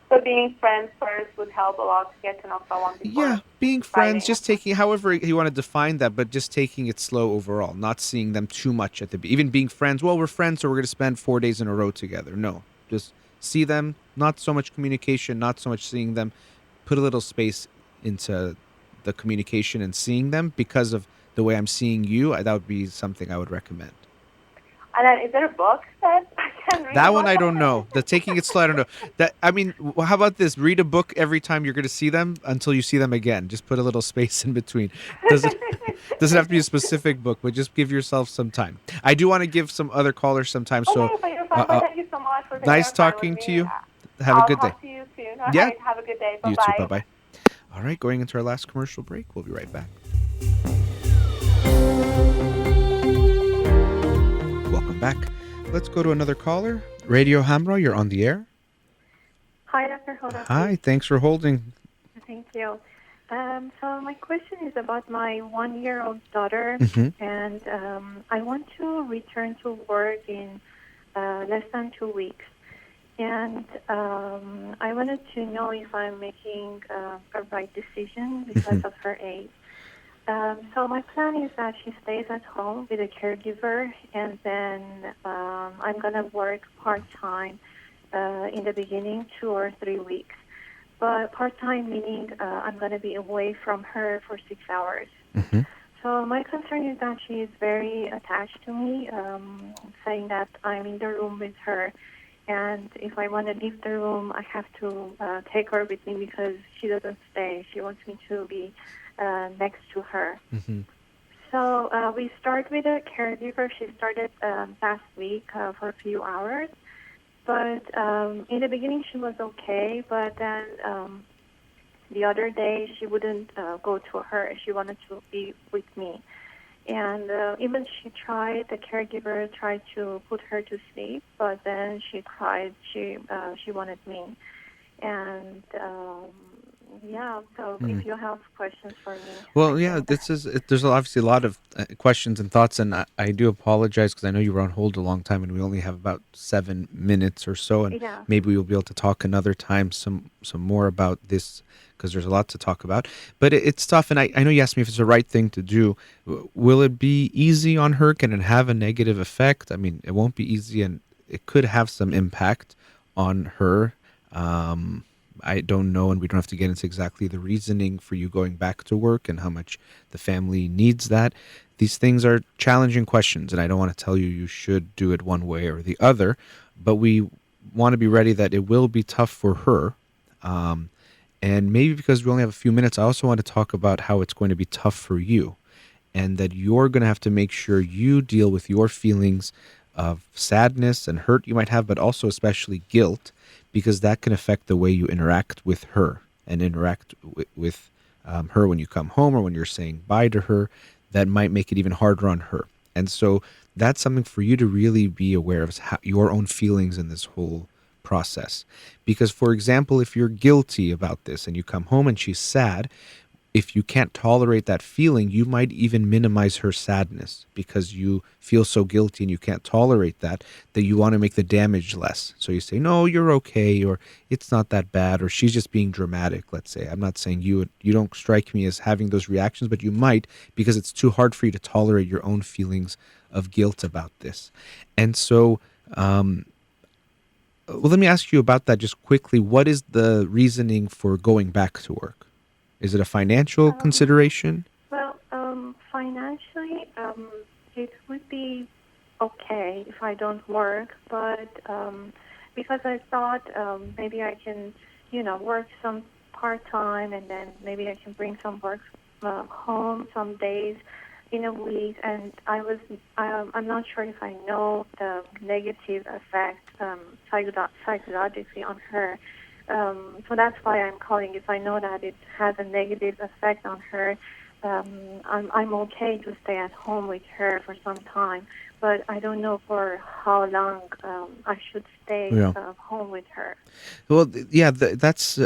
So being friends first would help a lot to get to know someone before. Yeah, being friends, just taking, however you want to define that, but just taking it slow overall, not seeing them too much at even being friends. Well, we're friends, so we're going to spend 4 days in a row together. No, just see them, not so much communication, not so much seeing them. Put a little space into the communication and seeing them, because of the way I'm seeing you. That would be something I would recommend. And then is there a book that I That one I don't know. The taking it slow, I don't know. How about this? Read a book every time you're going to see them until you see them again. Just put a little space in between. Doesn't have to be a specific book, but just give yourself some time. I do want to give some other callers some time. So, Okay, so you're fine. But thank you so much for taking nice your time talking with to me. you. Have a I'll good day. talk to you soon. All Yeah. right, have a good day. You Bye-bye. too. Bye bye. All right, going into our last commercial break. We'll be right back. Welcome back. Let's go to another caller. Radio Hamra, you're on the air. Hi, Dr. Holakouee. Hi, thanks for holding. Thank you. So my question is about my 1-year-old daughter, and I want to return to work in less than 2 weeks. And I wanted to know if I'm making a right decision because of her age. So my plan is that she stays at home with a caregiver, and then I'm going to work part-time in the beginning, 2 or 3 weeks. But part-time meaning I'm going to be away from her for 6 hours. So my concern is that she is very attached to me, saying that I'm in the room with her. And if I want to leave the room, I have to take her with me because she doesn't stay. She wants me to be next to her. So we start with a caregiver. She started last week for a few hours. But in the beginning, she was okay. But then the other day, she wouldn't go to her. She wanted to be with me. And even the caregiver tried to put her to sleep, but then she cried. She wanted me. And so if you have questions for me. Well, yeah, there's obviously a lot of questions and thoughts, and I do apologize because I know you were on hold a long time, and we only have about 7 minutes or so, and maybe we'll be able to talk another time some more about this because there's a lot to talk about. But it's tough, and I know you asked me if it's the right thing to do. Will it be easy on her? Can it have a negative effect? I mean, it won't be easy, and it could have some impact on her. I don't know, and we don't have to get into exactly the reasoning for you going back to work and how much the family needs that. These things are challenging questions, and I don't want to tell you you should do it one way or the other, but we want to be ready that it will be tough for her. And maybe because we only have a few minutes, I also want to talk about how it's going to be tough for you, and that you're going to have to make sure you deal with your feelings of sadness and hurt you might have, but also especially guilt, because that can affect the way you interact with her and interact with her when you come home or when you're saying bye to her. That might make it even harder on her. And so that's something for you to really be aware of, is your own feelings in this whole process. Because, for example, if you're guilty about this and you come home and she's sad, if you can't tolerate that feeling, you might even minimize her sadness because you feel so guilty and you can't tolerate that you want to make the damage less. So you say, no, you're okay, or it's not that bad, or she's just being dramatic, let's say. I'm not saying you don't strike me as having those reactions, but you might, because it's too hard for you to tolerate your own feelings of guilt about this. And so, well, let me ask you about that just quickly. What is the reasoning for going back to work? Is it a financial consideration? Well, financially, it would be okay if I don't work, but because I thought maybe I can, work some part-time, and then maybe I can bring some work home some days in a week, and I'm not sure if I know the negative effect psychologically on her. So that's why I'm calling. If I know that it has a negative effect on her, I'm okay to stay at home with her for some time. But I don't know for how long I should stay home with her. Well, that's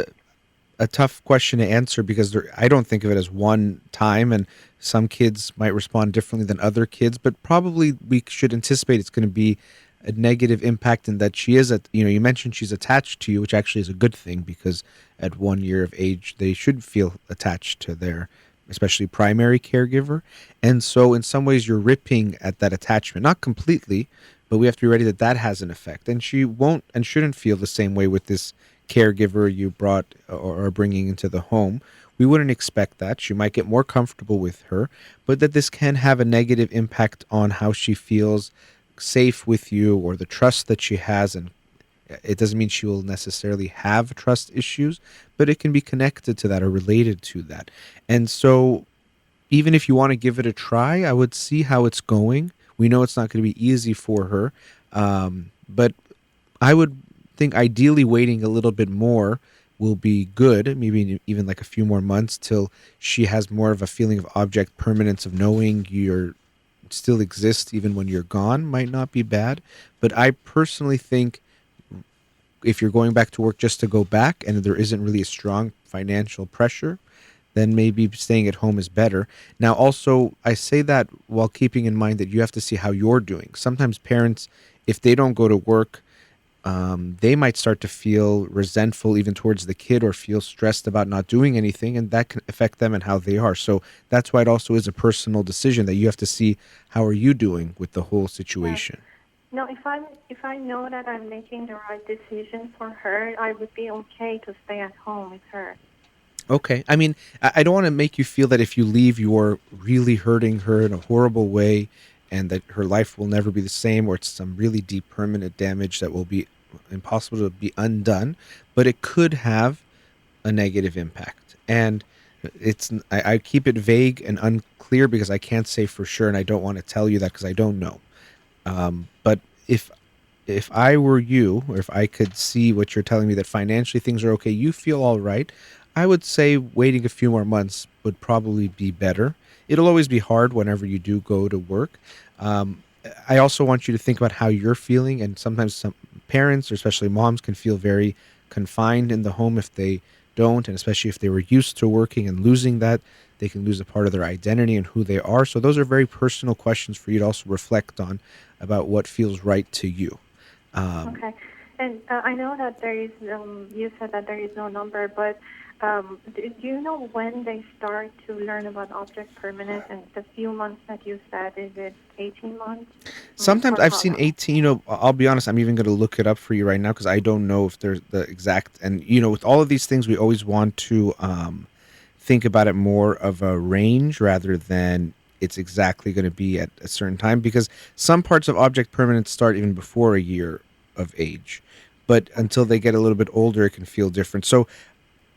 a tough question to answer because I don't think of it as one time, and some kids might respond differently than other kids. But probably we should anticipate it's going to be a negative impact in that she is you mentioned she's attached to you, which actually is a good thing because at 1 year of age they should feel attached to their especially primary caregiver. And so in some ways you're ripping at that attachment, not completely, but we have to be ready that has an effect. And she won't and shouldn't feel the same way with this caregiver you brought or are bringing into the home. We wouldn't expect that. She might get more comfortable with her, but that this can have a negative impact on how she feels safe with you, or the trust that she has, and it doesn't mean she will necessarily have trust issues, but it can be connected to that or related to that. And so even if you want to give it a try, I would see how it's going. We know it's not going to be easy for her, but I would think ideally waiting a little bit more will be good, maybe even like a few more months till she has more of a feeling of object permanence, of knowing you're still exist even when you're gone, might not be bad. But I personally think if you're going back to work just to go back and there isn't really a strong financial pressure, then maybe staying at home is better. Now, also, I say that while keeping in mind that you have to see how you're doing. Sometimes parents, if they don't go to work, they might start to feel resentful even towards the kid, or feel stressed about not doing anything, and that can affect them and how they are. So that's why it also is a personal decision that you have to see how are you doing with the whole situation. No, if I know that I'm making the right decision for her, I would be okay to stay at home with her. Okay. I mean, I don't want to make you feel that if you leave, you're really hurting her in a horrible way and that her life will never be the same, or it's some really deep permanent damage that will be impossible to be undone, but it could have a negative impact. And I keep it vague and unclear because I can't say for sure, and I don't want to tell you that because I don't know. But if I were you, or if I could see what you're telling me, that financially things are okay, you feel all right, I would say waiting a few more months would probably be better. It'll always be hard whenever you do go to work. Um, I also want you to think about how you're feeling, and sometimes some parents, or especially moms, can feel very confined in the home if they don't, and especially if they were used to working and losing that, they can lose a part of their identity and who they are. So those are very personal questions for you to also reflect on about what feels right to you. Okay. And I know that there is, you said that there is no number, but do you know when they start to learn about object permanence? And the few months that you said, is it 18 months? Sometimes Or I've how seen long? 18, I'll be honest, I'm even going to look it up for you right now because I don't know if there's the exact, and with all of these things, we always want to think about it more of a range rather than it's exactly going to be at a certain time, because some parts of object permanence start even before a year of age, but until they get a little bit older, it can feel different. So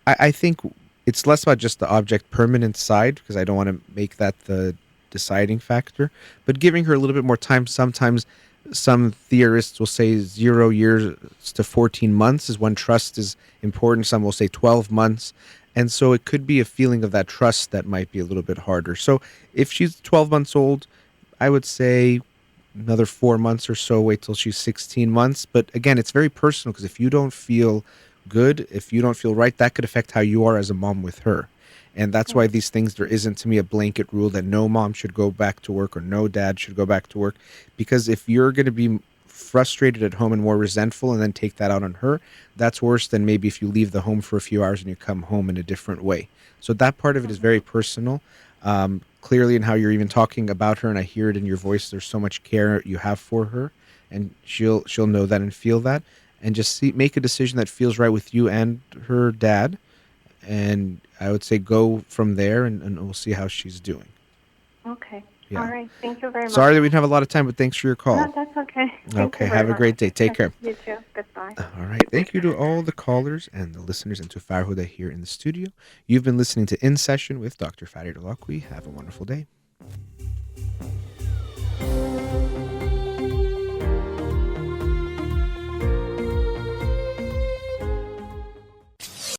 I think it's less about just the object permanence side, because I don't want to make that the deciding factor, but giving her a little bit more time. Sometimes some theorists will say 0 years to 14 months is when trust is important. Some will say 12 months. And so it could be a feeling of that trust that might be a little bit harder. So if she's 12 months old, I would say another 4 months or so, wait till she's 16 months. But again, it's very personal, because if you don't feel good, if you don't feel right, that could affect how you are as a mom with her. And that's why these things, there isn't to me a blanket rule that no mom should go back to work or no dad should go back to work. Because if you're going to be frustrated at home and more resentful and then take that out on her, that's worse than maybe if you leave the home for a few hours and you come home in a different way. So that part of it is very personal. Clearly in how you're even talking about her, and I hear it in your voice, there's so much care you have for her, and she'll know that and feel that, and just make a decision that feels right with you and her dad. And I would say go from there, and we'll see how she's doing. Okay. Yeah. All right. Thank you very much. Sorry that we didn't have a lot of time, but thanks for your call. No, that's okay. Thank Okay, you very have a much. great day. Take care. You too. Goodbye. All right. Thank you to all the callers and the listeners, and to Farid here in the studio. You've been listening to In Session with Dr. Farid Holakouee. Have a wonderful day.